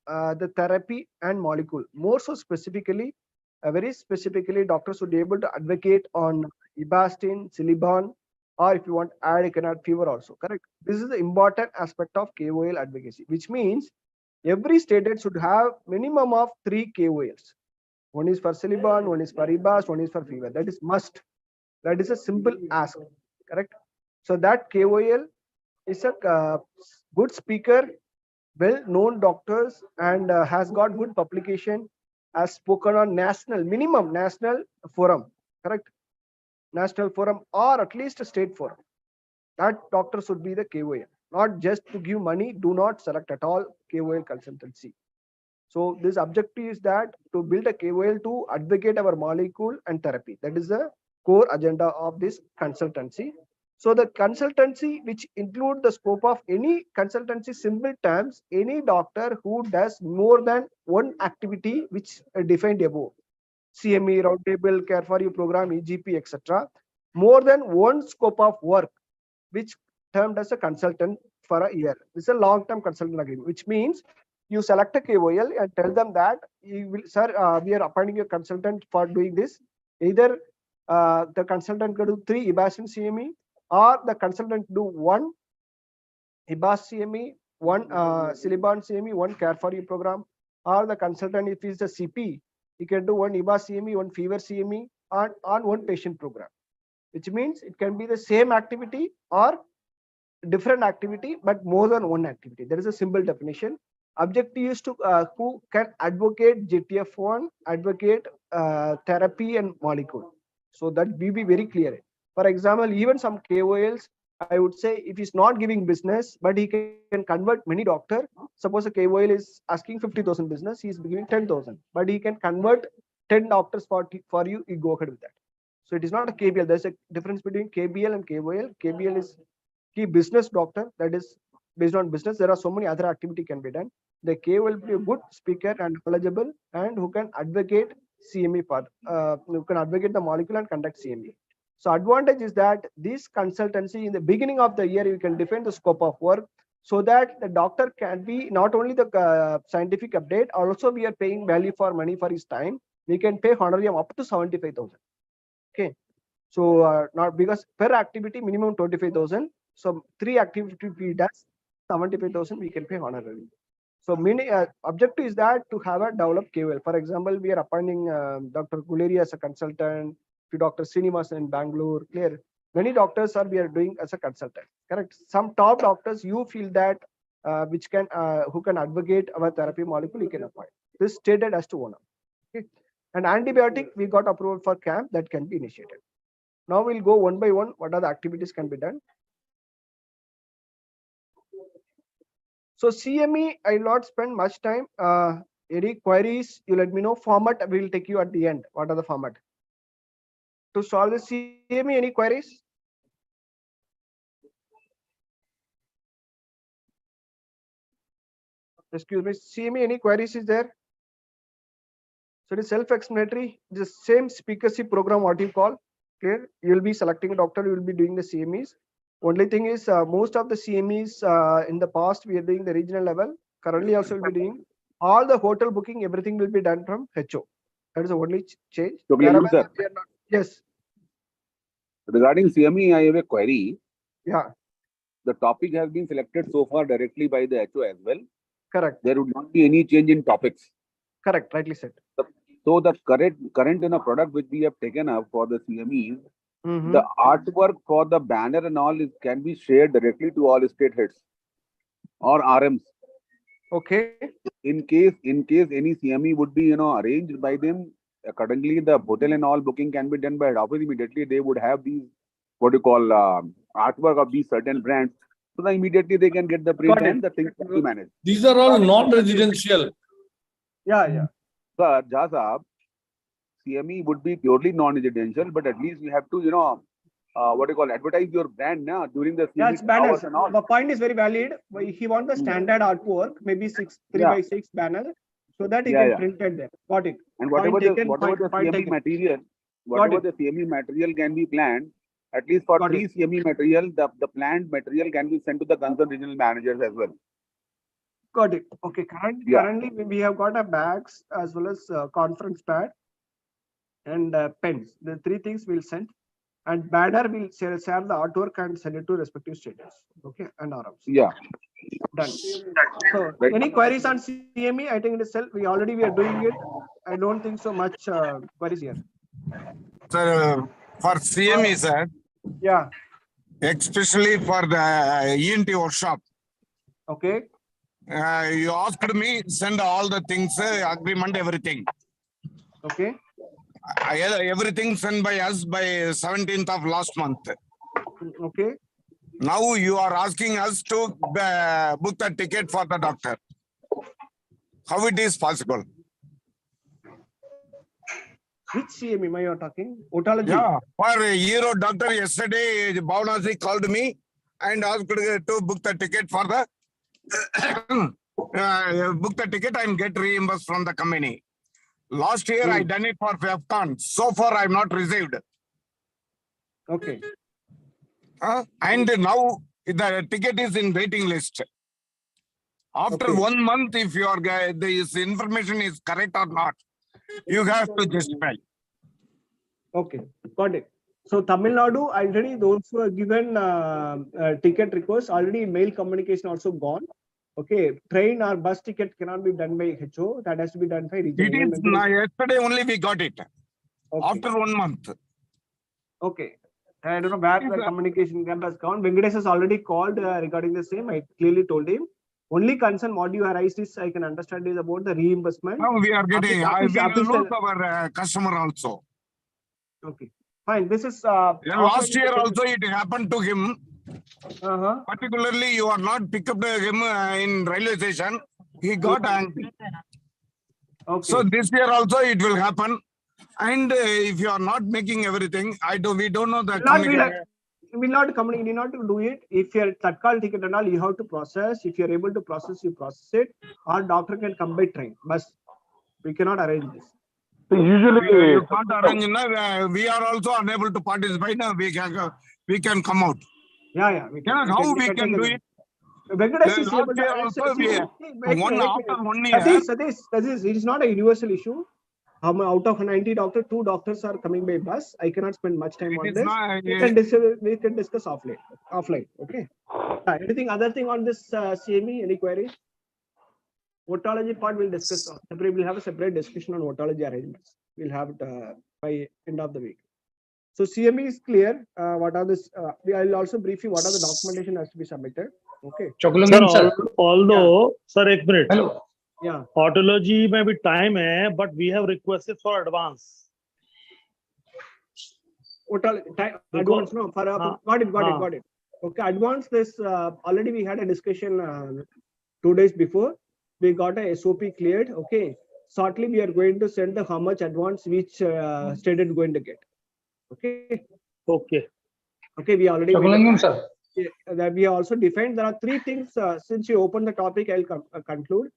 the therapy and molecule. More so specifically, very specifically, doctors would be able to advocate on Ibastin, Silibon, or if you want add, you can add fever also, correct? This is the important aspect of KOL advocacy, which means every stated should have minimum of 3 KOLs. One is for Silibon, one is for Ibast, one is for fever. That is must. That is a simple ask, correct? So that KOL is a good speaker, well-known doctors, and has got good publication, has spoken on minimum national forum, correct? National forum or at least a state forum. That doctor should be the KOL, not just to give money. Do not select at all KOL consultancy. So this objective is that to build a KOL to advocate our molecule and therapy. That is the core agenda of this consultancy. So the consultancy, which include the scope of any consultancy, simple terms, any doctor who does more than one activity which defined above, CME, roundtable, Care for You program, EGP, etc. More than one scope of work, which termed as a consultant for a year. This is a long-term consultant agreement, which means you select a KOL and tell them that, you will, sir, we are appointing a consultant for doing this. Either the consultant can do 3 Ibast and CME, or the consultant do 1 Ibast CME, 1 Silibon CME, 1 Care for You program, or the consultant, if he's the CP, he can do 1 Ibast CME, 1 fever CME, on 1 patient program, which means it can be the same activity or different activity, but more than one activity. There is a simple definition. Objective is to who can advocate GTF1, advocate therapy and molecule. So that we be very clear. For example, even some KOLs, I would say, if he's not giving business, but he can convert many doctor. Suppose a KOL is asking 50,000 business, he's giving 10,000, but he can convert 10 doctors for you. You go ahead with that. So it is not a KBL. There's a difference between KBL and KOL. KBL is key business doctor. That is based on business. There are so many other activity can be done. The KOL will be a good speaker and knowledgeable, and who can advocate CME part, who can advocate the molecule and conduct CME. So advantage is that this consultancy in the beginning of the year, you can define the scope of work, so that the doctor can be not only the scientific update, also we are paying value for money for his time. We can pay honorarium up to 75,000. Okay. So not because per activity minimum 25,000. So 3 activities we does 75,000 we can pay honorarium. So objective is that to have a developed KOL. For example, we are appointing Dr. Guleri as a consultant, to Dr. Srinivasan in Bangalore. Clear. Many doctors we are doing as a consultant. Correct. Some top doctors you feel that which can who can advocate our therapy molecule, you can appoint. This stated as to one. Okay. And antibiotic, we got approval for camp that can be initiated. Now we'll go one by one. What are the activities can be done? So CME, I will not spend much time. Any queries, you let me know. Format, we will take you at the end. What are the format? To solve the CME, any queries? Excuse me, CME, any queries is there? So it is self-explanatory. The same speakership program, what you call, clear? You will be selecting a doctor, you will be doing the CMEs. Only thing is, most of the CMEs in the past, we are doing the regional level. Currently also will be doing all the hotel booking, everything will be done from HO. That is the only change. Sir. Yes. Regarding CME, I have a query. Yeah. The topic has been selected so far directly by the HO as well. Correct. There would not be any change in topics. Correct. Rightly said. So the current in a product which we have taken up for the CMEs, Mm-hmm. the artwork for the banner and all can be shared directly to all state heads or RMs. Okay. In case any CME would be arranged by them, accordingly the hotel and all booking can be done by head office. Immediately they would have these artwork of these certain brands. So then immediately they can get the print and the things can be managed. These are all non-residential. Yeah. Sir, Jha CME would be purely non-residential, but at least we have to, advertise your brand now during the CME. Yeah, it's banners. And all. The point is very valid. He wants the standard artwork, maybe 3x6 banner, so that he can print it there. Got it. And whatever the CME material, the CME material can be planned. At least for 3 CME material, the planned material can be sent to the concerned regional managers as well. Got it. Okay. Currently, we have got a bags as well as conference pad and pens. The 3 things we'll send. And banner will share the artwork and send it to respective states. Okay. And RMs. Yeah. Done. So, any queries on CME? I think it is we are doing it. I don't think so much queries here. Sir, for CME, sir. Yeah. Especially for the ENT workshop. Okay. You asked me send all the things, agreement, everything. Okay. Everything sent by us by 17th of last month. Okay. Now you are asking us to book the ticket for the doctor. How it is possible? Which CME are you talking? Otology? Yeah, for a Euro doctor yesterday, Bhavanasi called me and asked to book the ticket for the book the ticket and get reimbursed from the company. Last year I done it for FEFCON. So far I have not received. Okay. And now the ticket is in waiting list. After 1 month, if your this information is correct or not, you have to justify. Okay, got it. So Tamil Nadu already those who are given ticket request already mail communication also gone. Okay, train or bus ticket cannot be done by HO. That has to be done by regional. It is yesterday only we got it. Okay. After 1 month. Okay. I don't know where the communication gap has gone. Venkatesh has already called regarding the same. I clearly told him. Only concern what you raised is I can understand is about the reimbursement. Now we are getting. We lose our customer also. Okay, fine. This is last year also it happened to him. Particularly, you are not picked up him in railway station. He got angry. Okay. So this year also it will happen. And if you are not making everything, we don't know the. Will not communicate. You not to do it. If your Tatkal ticket and all, you have to process. If you are able to process, you process it. Our doctor can come by train. But we cannot arrange this. Usually you can't arrange. We are also unable to participate. We can come out. Yeah. How we can do it? Venkatesh is able to also after 1 year. That is, it is not a universal issue. Out of 90 doctors, 2 doctors are coming by bus. I cannot spend much time on this. We can discuss offline. Okay. Anything other thing on this CME? Any queries? Otology part we'll discuss. We'll have a separate discussion on otology arrangements. We'll have it by end of the week. So CME is clear. What are this? I'll also brief you what are the documentation has to be submitted. Okay. Sir, although, sir, 1 minute. Hello. Yeah. Otology may be time, but we have requested for advance. Advance, no. Got it. Okay, advance this. Already we had a discussion 2 days before. We got a SOP cleared. Okay. Shortly, we are going to send the how much advance which state is going to get. Okay. Okay. Okay. We already. Chokalingam, sir. That we also defined. There are three things. Since you opened the topic, I'll conclude.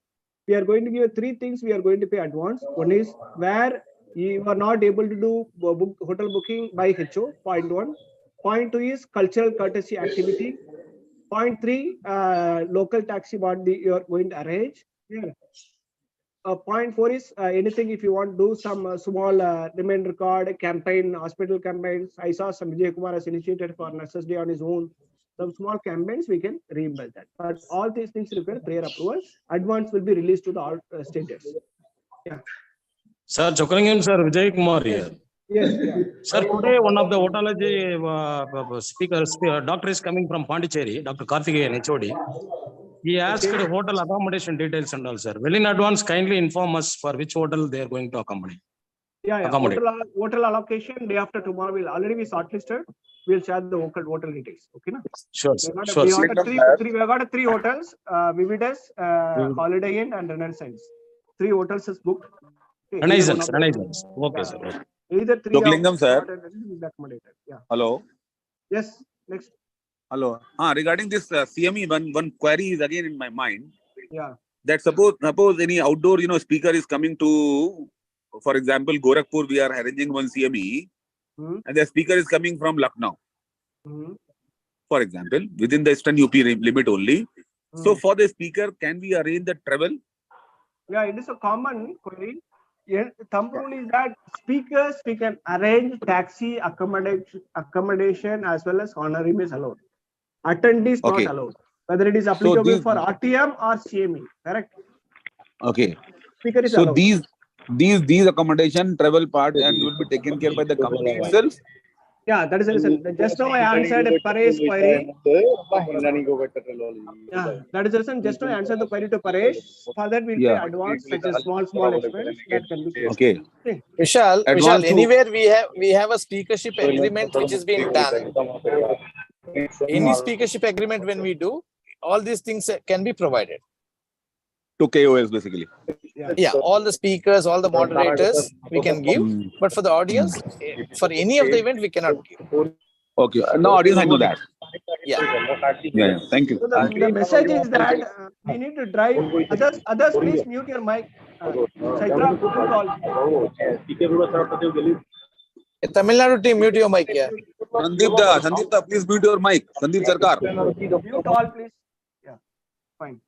We are going to give three things we are going to pay advance. One is where you are not able to do hotel booking by HO, point 1. Point 2 is cultural courtesy activity. Point 3, local taxi what you are going to arrange. Yeah. Point 4 is anything if you want to do some small remain record campaign, hospital campaigns. I saw some Vijay Kumar has initiated for Nurses Day on his own. Some small campaigns we can reimburse that. But all these things require prayer approval. Advance will be released to the all states. Yeah. Sir, Chokalingam, sir, Vijay Kumar here. Yes. Yeah. Sir, today one of the otology speakers, doctor is coming from Pondicherry, Dr. Karthikeyan, HOD. He asked the hotel accommodation details and all, sir. Well in advance, kindly inform us for which hotel they are going to accommodate. Yeah. Hotel allocation day after tomorrow will already be shortlisted. We'll share the hotel details. Okay, na? Sure, sir. We have got three hotels: Vividas, Holiday Inn, and Renaissance. 3 hotels is booked. Okay. Renaissance. Okay, sir. Okay. Either 3 Chokalingam, sir. Yeah. Hello. Yes. Next. Hello. Regarding this CME, one query is again in my mind. Yeah. That suppose any outdoor speaker is coming to, for example, Gorakhpur, we are arranging one CME, and the speaker is coming from Lucknow, for example, within the Eastern UP limit only. So for the speaker, can we arrange the travel? Yeah, it is a common query. Thumb rule is that speakers we can arrange taxi accommodation as well as honoraries allowed. Attendees not allowed. Whether it is applicable for RTM or CME, correct? Okay. Speaker is so allowed. these accommodation travel part and will be taken care by the company itself. Yeah, that is the reason. Just now I answered Paresh query. Yeah, that is the reason. Just now I answered the query to Paresh. For that we'll pay advance, such as small expense that can be. Okay. Vishal, anywhere we have a speakership agreement which is being done. Any speakership agreement when we do, all these things can be provided. To KOS basically. Yeah, all the speakers, all the moderators we can give, but for the audience, for any of the event we cannot give. Okay, no audience I know that. Yeah. Thank you. So the message is that we need to drive. Others, please mute your mic. Chaitra, Tamil Nadu team, mute your mic here. Sandeep da, please mute your mic. Sandeep Sarkar. Mute all, please. Yeah, fine.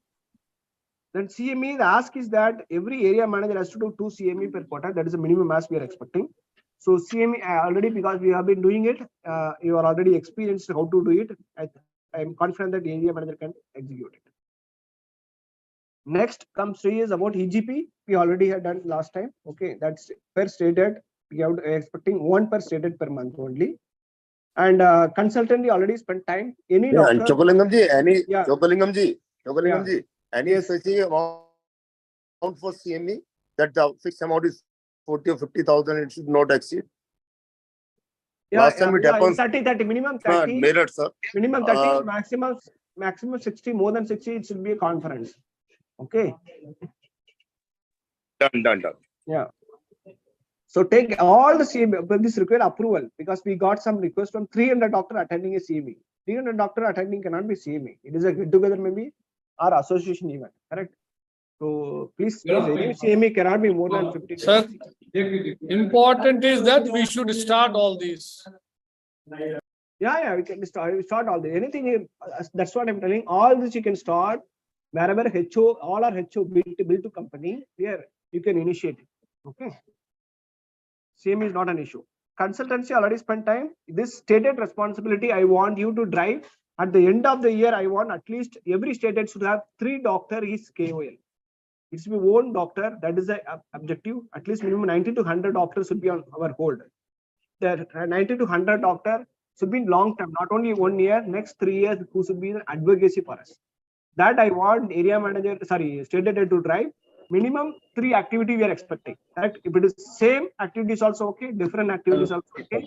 Then CME, the ask is that every area manager has to do 2 CME per quarter. That is the minimum ask we are expecting. So CME already, because we have been doing it, you are already experienced how to do it. I am confident that the area manager can execute it. Next comes 3 is about EGP. We already had done last time. Okay, that's per stated. We are expecting 1 per stated per month only. And consultant we already spent time. Any doctor. Chokalingam ji, any specific amount for CME that the fixed amount is 40 or 50,000, it should not exceed. Last time it happened 30 minimum 30 mirrored, sir. Minimum 30 maximum 60, more than 60 it should be a conference. Okay, Done. yeah. So take all the CME, but this require approval because we got some request from 300 doctor attending a CME. 300 doctor attending cannot be CME. It is a get together maybe or association event, correct? So please, any CME cannot be more than 50. Sir, important is that we should start all these. Yeah, we can start all this. Anything, that's what I'm telling. All this you can start wherever HO, all our HO built to company, here you can initiate it. Okay. CME is not an issue. Consultancy already spent time. This stated responsibility, I want you to drive. At the end of the year, I want at least every state should have 3 doctor is KOL. It should be 1 doctor. That is the objective. At least minimum 90 to 100 doctors should be on our hold. The 90 to 100 doctor should be long term, not only 1 year, next 3 years, who should be the advocacy for us. That I want area manager, state head to drive. Minimum 3 activity we are expecting. Right? If it is same activities also okay, different activities also okay.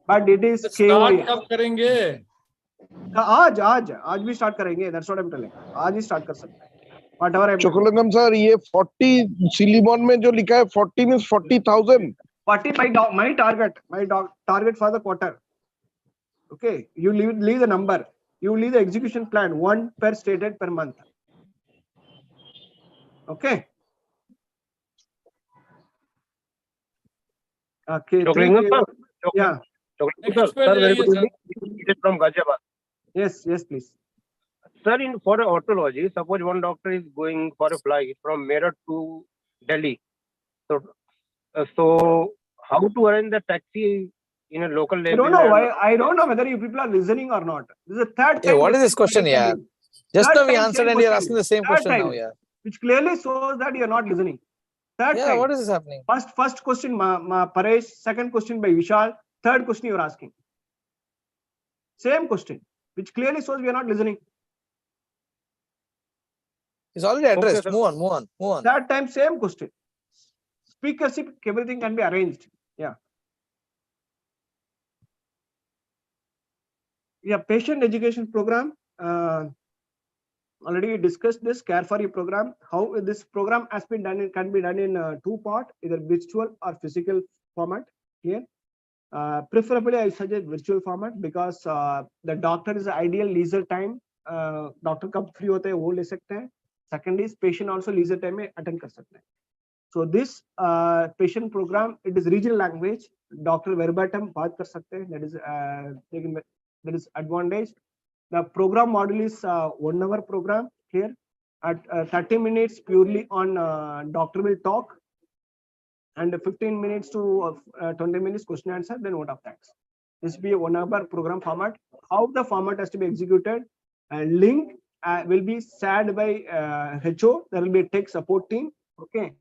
But it is KOL. Start कब करेंगे? आज भी start करेंगे. That's what I'm telling. आज ही start कर सकते हैं. whatever I'm Chokalingam sir, ये 40 Silimon में जो लिखा है 40 means 40,000. 40 my target for the quarter. Okay, you leave the number. You leave the execution plan, 1 per stated per month. Okay. Okay. Chokalingam sir. Yeah. Chokalingam sir, very good evening. It is from Ghaziabad. Yes, please. Sir, for otology, suppose one doctor is going for a flight from Meerut to Delhi. So how to arrange the taxi in a local level? I don't know whether you people are listening or not. This is the third time. What is this question, yeah? Just now we answered and you're asking the same question now, yeah. Which clearly shows that you're not listening. Third time. What is this happening? First question, Paresh. Second question by Vishal. Third question you're asking. Same question, which clearly shows we are not listening. It's already addressed. Okay, move on. Third time, same question. Speakership, everything can be arranged. Yeah. Patient education program. Already discussed this Care for You program. How this program has been done, can be done in 2 parts, either virtual or physical format. Here, preferably I suggest virtual format because the doctor is ideal leisure time. Doctor कब free होते हैं वो ले सकते हैं. Second is patient also leisure time में attend कर सकते हैं. So this patient program, it is regional language. Doctor verbatim बात कर सकते हैं. That is advantage. The program model is 1 hour program here. At 30 minutes purely on doctor will talk, and 15 minutes to 20 minutes question answer, then vote of thanks. This will be a 1 hour program format. How the format has to be executed? Link will be shared by HO. There will be a tech support team. Okay.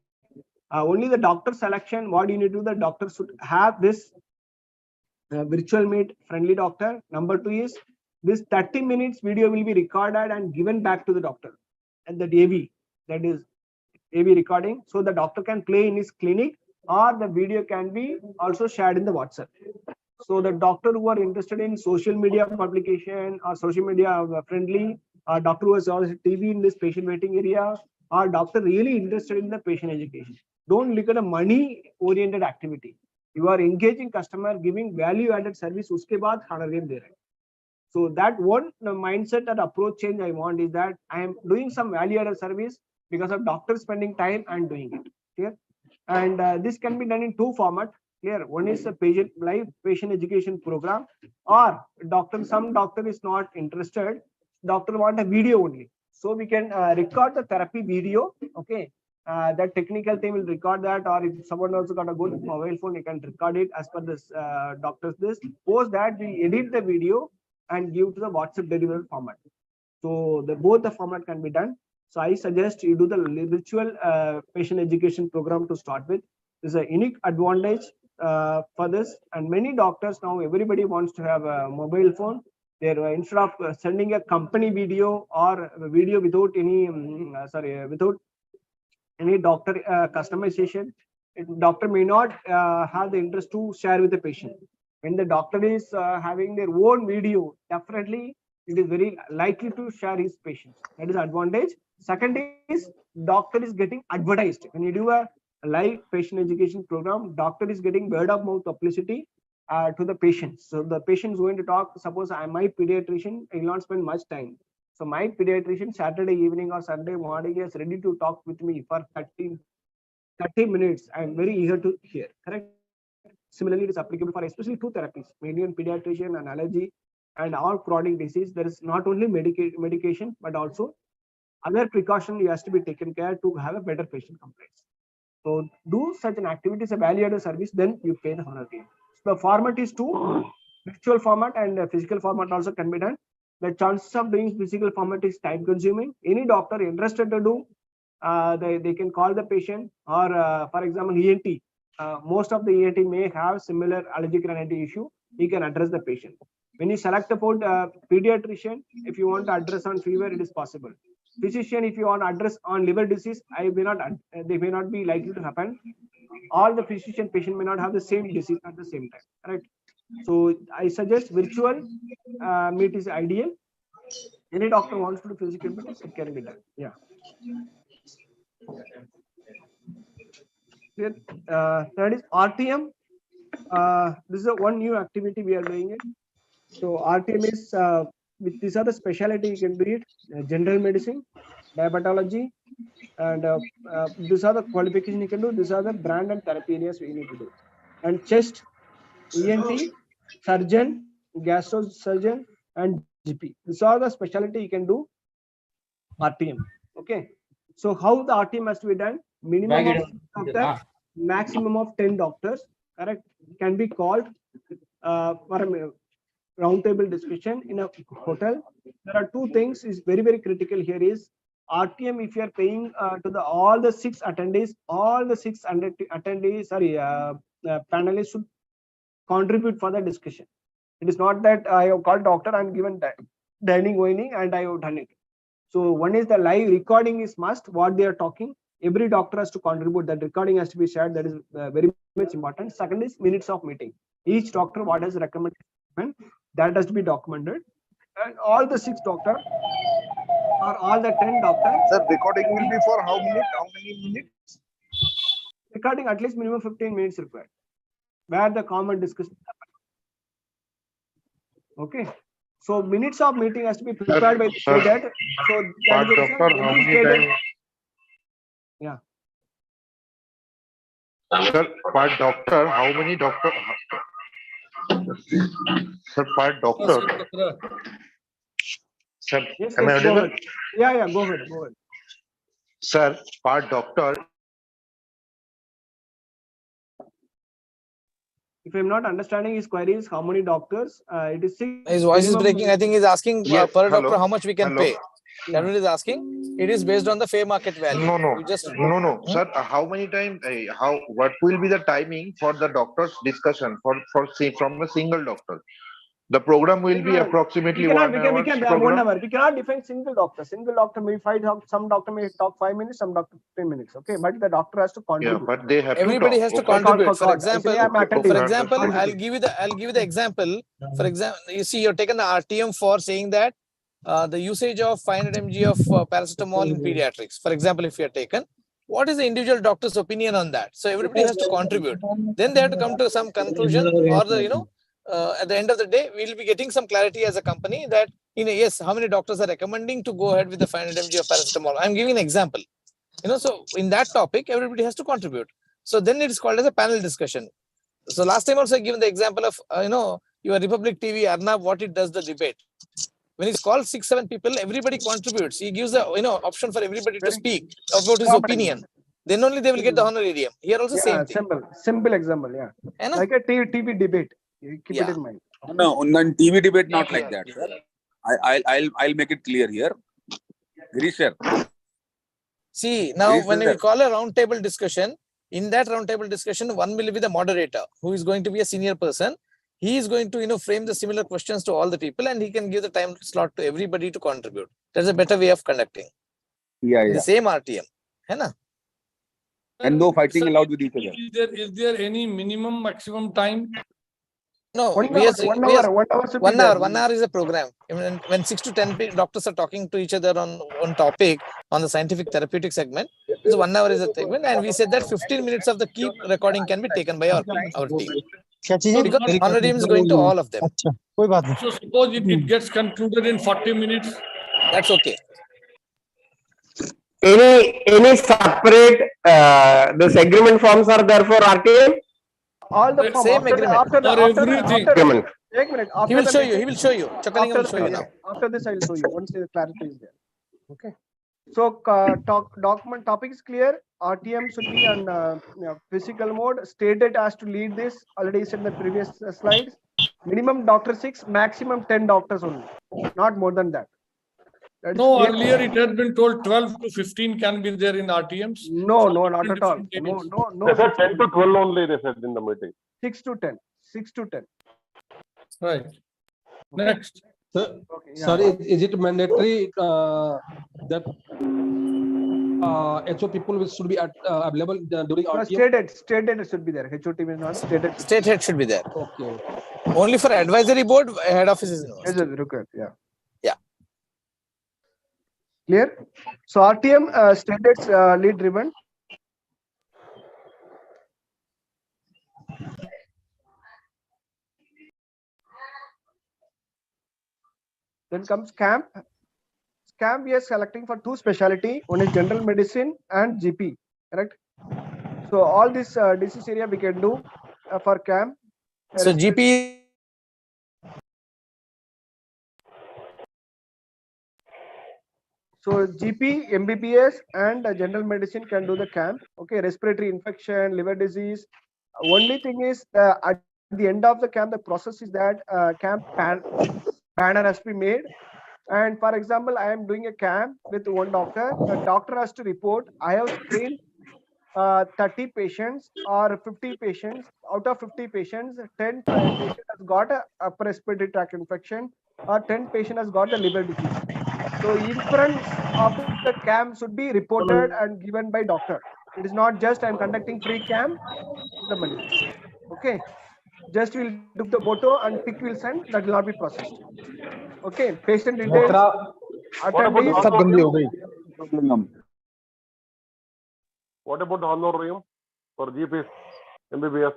Only the doctor selection. What you need to do? The doctor should have this virtual meet friendly doctor. Number 2 is this 30 minutes video will be recorded and given back to the doctor and that AV, that is AV recording, so the doctor can play in his clinic, or the video can be also shared in the WhatsApp. So the doctor who are interested in social media publication or social media friendly, or doctor who has also TV in this patient waiting area, or doctor really interested in the patient education. Don't look at a money oriented activity. You are engaging customer, giving value added service, uske baad khana game de rahe. So that one mindset and approach change I want is that I am doing some value added service because of doctor spending time and doing it. Clear? And this can be done in 2 formats. Clear? One is a live patient education program, or some doctor is not interested. Doctor want a video only. So we can record the therapy video. Okay. That technical team will record that, or if someone also got a good mobile phone, you can record it as per this doctor's this. Post that, we edit the video and give to the WhatsApp delivery format. So both the format can be done. So I suggest you do the virtual patient education program to start with. There's a unique advantage for this, and many doctors now, everybody wants to have a mobile phone. They're instead of sending a company video or a video without any without any doctor customization, doctor may not have the interest to share with the patient. When the doctor is having their own video, definitely it is very likely to share his patients. That is advantage. Second is doctor is getting advertised. When you do a live patient education program, doctor is getting word of mouth publicity to the patients. So the patient is going to talk. Suppose I am my pediatrician, I will not spend much time. So my pediatrician Saturday evening or Sunday morning is ready to talk with me for 30 minutes. I am very eager to hear. Correct? Similarly, it is applicable for especially 2 therapies, mainly in pediatrician and allergy and all chronic disease. There is not only medication, but also other precaution has to be taken care to have a better patient compliance. So do such an activity as a value-added service, then you pay the honor fee. So the format is 2, virtual format and physical format also can be done. The chances of doing physical format is time consuming. Any doctor interested to do, they can call the patient, or for example, ENT. Most of the ENT may have similar allergic rhinitis issue. He can address the patient. When you select about pediatrician, if you want to address on fever, it is possible. Physician, if you want to address on liver disease, they may not be likely to happen. All the physician patient may not have the same disease at the same time, right? So I suggest virtual meet is ideal. Any doctor wants to do physical fitness, it can be done. Yeah. Third is RTM. This is one new activity we are doing it. So RTM is with these are the specialty you can do it: general medicine, diabetology, and these are the qualification you can do. These are the brand and therapy areas we need to do. And chest, ENT, surgeon, gastro surgeon, and GP. These are the specialty you can do RTM. Okay. So how the RTM has to be done? Minimum of 6 doctors, maximum of 10 doctors. Correct. Can be called for a roundtable discussion in a hotel. There are two things is very, very critical here is RTM. If you are paying to the all the 6 attendees, all the 6 attendees, panelists should contribute for the discussion. It is not that I have called doctor and given dining, whining, and I have done it. So one is the live recording is must. What they are talking, every doctor has to contribute. That recording has to be shared. That is very much important. Second is minutes of meeting. Each doctor what has recommended, that has to be documented. And all the 6 doctors or all the 10 doctors. Sir, recording will be for how many minutes? Recording at least minimum 15 minutes required, where the common discussion happens. Okay. So minutes of meeting has to be prepared by the student. So that is doctor, how many time? Yeah. Sir, per doctor, how many doctor? Sir, per doctor. Sir, Yes, am I yes, go audible? ahead. Yeah, go ahead, go ahead. Sir, per doctor. If I'm not understanding his queries, how many doctors? It is 6. His voice is breaking. I think he's asking Yes, per hello, doctor how much we can hello. pay. That's what he's asking. It is based on the fair market value. No, You just no, sir. How many time? What will be the timing for the doctor's discussion from a single doctor? The program will be approximately 1 hour. We can 1 hour. We cannot define single doctor. Single doctor may find out, some doctor may talk 5 minutes, some doctor 10 minutes. Okay, but the doctor has to contribute. Yeah, but they have everybody to has to talk. contribute. For example, Okay. I'll give you the example. For example, you see, you're taken the RTM for saying that the usage of 500 mg of paracetamol in pediatrics. For example, if you are taken, what is the individual doctor's opinion on that? So everybody has to contribute. Then they have to come to some conclusion, or at the end of the day, we'll be getting some clarity as a company that, yes, how many doctors are recommending to go ahead with the 500 mg of paracetamol. I'm giving an example. So in that topic, everybody has to contribute. So then it is called as a panel discussion. So last time also I given the example of, your Republic TV, Arnab, what it does the debate. When he's called 6-7 people, everybody contributes. He gives the option for everybody to speak about his opinion. Then only they will get the honorarium. Here also same thing. Simple example, yeah. Like a TV debate. You keep it in mind. No, on TV debate, not like that, sir. I'll make it clear here. Girish sir. See, now when we call a roundtable discussion, in that roundtable discussion, one will be the moderator, who is going to be a senior person. He is going to, frame the similar questions to all the people, and he can give the time slot to everybody to contribute. That's a better way of conducting. Yeah. The same RTM. Hai na? And no fighting allowed with each other. Is there any minimum maximum time? No, 1 hour. 1 hour. 1 hour is a program. When 6 to 10 doctors are talking to each other on topic on the scientific therapeutic segment, so 1 hour is a segment, and we said that 15 minutes of the key recording can be taken by our team. Because honorarium is going to all of them. So suppose it gets concluded in 40 minutes. That's okay. Any separate this agreement forms are there for RTM? All the form, same agreement. After He will show you. He will show you. Chakalingam will show you now. After this, I will show you once the clarity is there. Okay. So document topic is clear. RTM should be on physical mode. State date has to lead this. Already said in the previous slides. Minimum doctor 6, maximum 10 doctors only. Not more than that. No, earlier it had been told 12 to 15 can be there in RTMs. No, not at all. No. They said 10 to 12 only, they said in the meeting. 6 to 10. 6 to 10. Right. Next. Sir, sorry, is it mandatory that HO people should be available during RTM? State date should be there. HO team is not stated. State head should be there. Okay. Only for advisory board, head office is required. Yeah. Clear? So RTM standards lead driven. Then comes camp. Camp we are selecting for two specialty. One is general medicine and GP. Correct? So all this disease area we can do for camp. So GP. So GP, MBBS, and general medicine can do the camp. Okay, respiratory infection, liver disease. Only thing is at the end of the camp, the process is that camp banner has to be made. And for example, I am doing a camp with one doctor. The doctor has to report, I have screened 30 patients or 50 patients. Out of 50 patients, 10 patients has got a upper respiratory tract infection or 10 patients has got the liver disease. So inference of the camp should be reported and given by doctor. It is not just I'm conducting free camp, the money. Okay. Just we'll took the photo and pic will send, that will not be processed. Okay. Patient details. What about the honorarium for GPs, MBBS?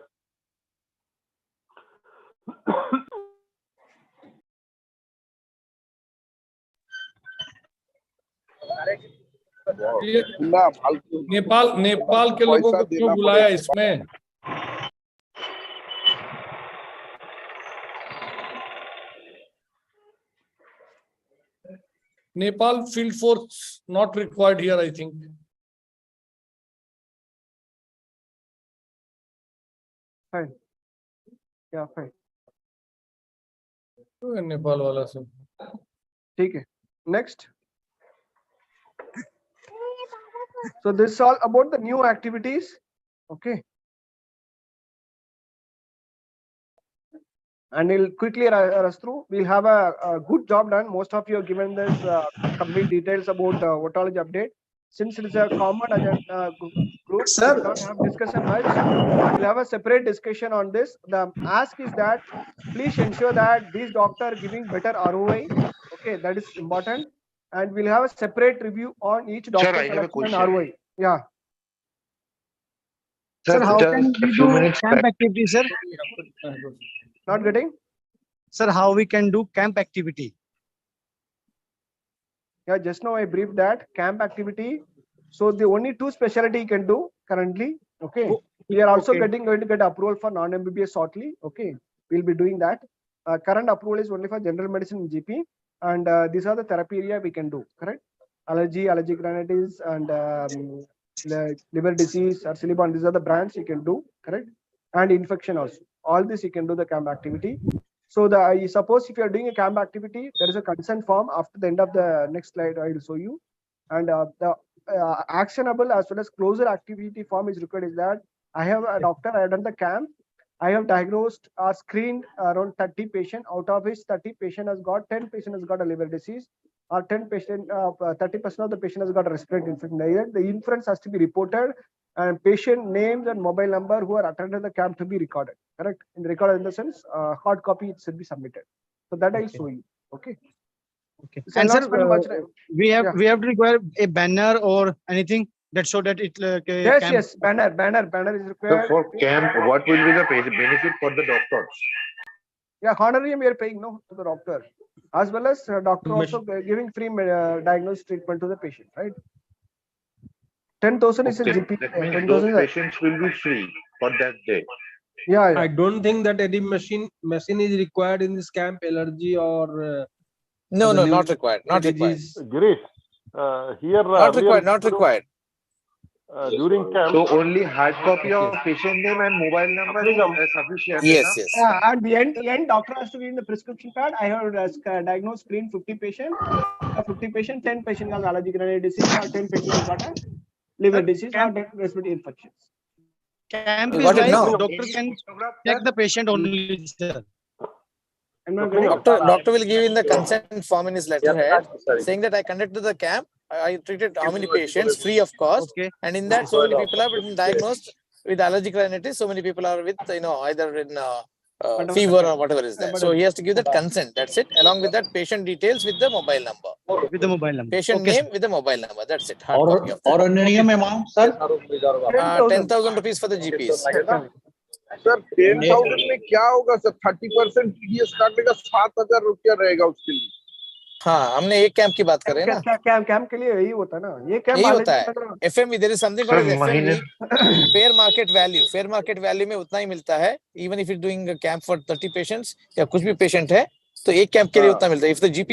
Nepal के लोगों को क्यों बुलाया इसमें? Nepal field force not required here, I think. Fine. Yeah, fine. Nepal वाला सब. ठीक है. Next. So this is all about the new activities. Okay. And we'll quickly rush through. We'll have a good job done. Most of you have given this complete details about otology update. Since it is a common group, Sir, we don't have discussion much. We'll have a separate discussion on this. The ask is that please ensure that these doctors are giving better ROI. Okay, that is important. And we'll have a separate review on each doctor Sir, I have a selection and question. ROI. Yeah. Sir, how just can a we few do minutes camp back. activity, sir? Not getting? Sir, how we can do camp activity? Yeah, just now I briefed that camp activity. So the only two specialty you can do currently. Okay. We are also going to get approval for non-MBBS shortly. Okay. We'll be doing that. Current approval is only for general medicine and GP. And these are the therapy area we can do. Correct? Allergy, allergic rhinitis, and liver disease or Cinnamon. These are the brands you can do. Correct? And infection also. All this you can do the camp activity. So I suppose if you are doing a camp activity, there is a consent form. After the end of the next slide, I will show you. And the actionable as well as closer activity form is required is that I have a doctor, I have done the camp. I have diagnosed or screened around 30 patients. Out of which 30 patient has got 10 patient has got a liver disease, or 10 patient 30% of the patient has got a respiratory infection. The inference has to be reported, and patient names and mobile number who are attended the camp to be recorded. Correct? Recorded in the sense hard copy it should be submitted. So that I will show you. Okay. Okay. So And I'll sir, not spend much time. we have to require a banner or anything that show that it. Yes, camp. yes, banner is So required. for camp, what will be the benefit for the doctors? Yeah, honorarium we are paying no to the doctor, as well as doctor also giving free diagnosis treatment to the patient, right? 10,000 is a Okay, GP. that means 10,000 those is a- patients will be free for that day. Yeah, yeah. I don't think that any machine is required in this camp. Allergy or No, the not required. Not required. disease. Girish, here Not required. Not required. During camp. So only hard copy of patient name and mobile number is sufficient. Yes, enough? yes. Yeah, at the end, doctor has to give in the prescription card. I have diagnosed, screened 50 patients. 50 patients, 10 patients got allergic rhinitis disease, or 10 patients got a liver disease, or 10 respiratory infections. Camp You is got it like now? doctor can check the patient only, sir. I'm not getting Doctor will give in the consent form in his letterhead saying that I conducted the camp. I treated how many patients free of cost, and in that so many people have been diagnosed with allergic rhinitis. So many people are with either in fever or whatever is there. So he has to give that consent. That's it, along with that patient details with the mobile number. With the mobile number. Patient Okay, name with the mobile number. That's it. Hard copy of that. और नियम amount sir 10,000 rupees for the GPs. Sir 10,000 में क्या होगा sir? 30% TDS काटने का 7,000 रुपया रहेगा उसके लिए। हाँ, हमने एक कैंप की बात कर रहे हैं ना। कैंप के लिए यही होता है ना, ये कैंप यही होता है। FME, there is something called FME, fair market value. Fair market value में उतना ही मिलता है। Even if you're doing a camp for 30 patients या कुछ भी patient है, तो एक कैंप के लिए उतना मिलता है। If the GP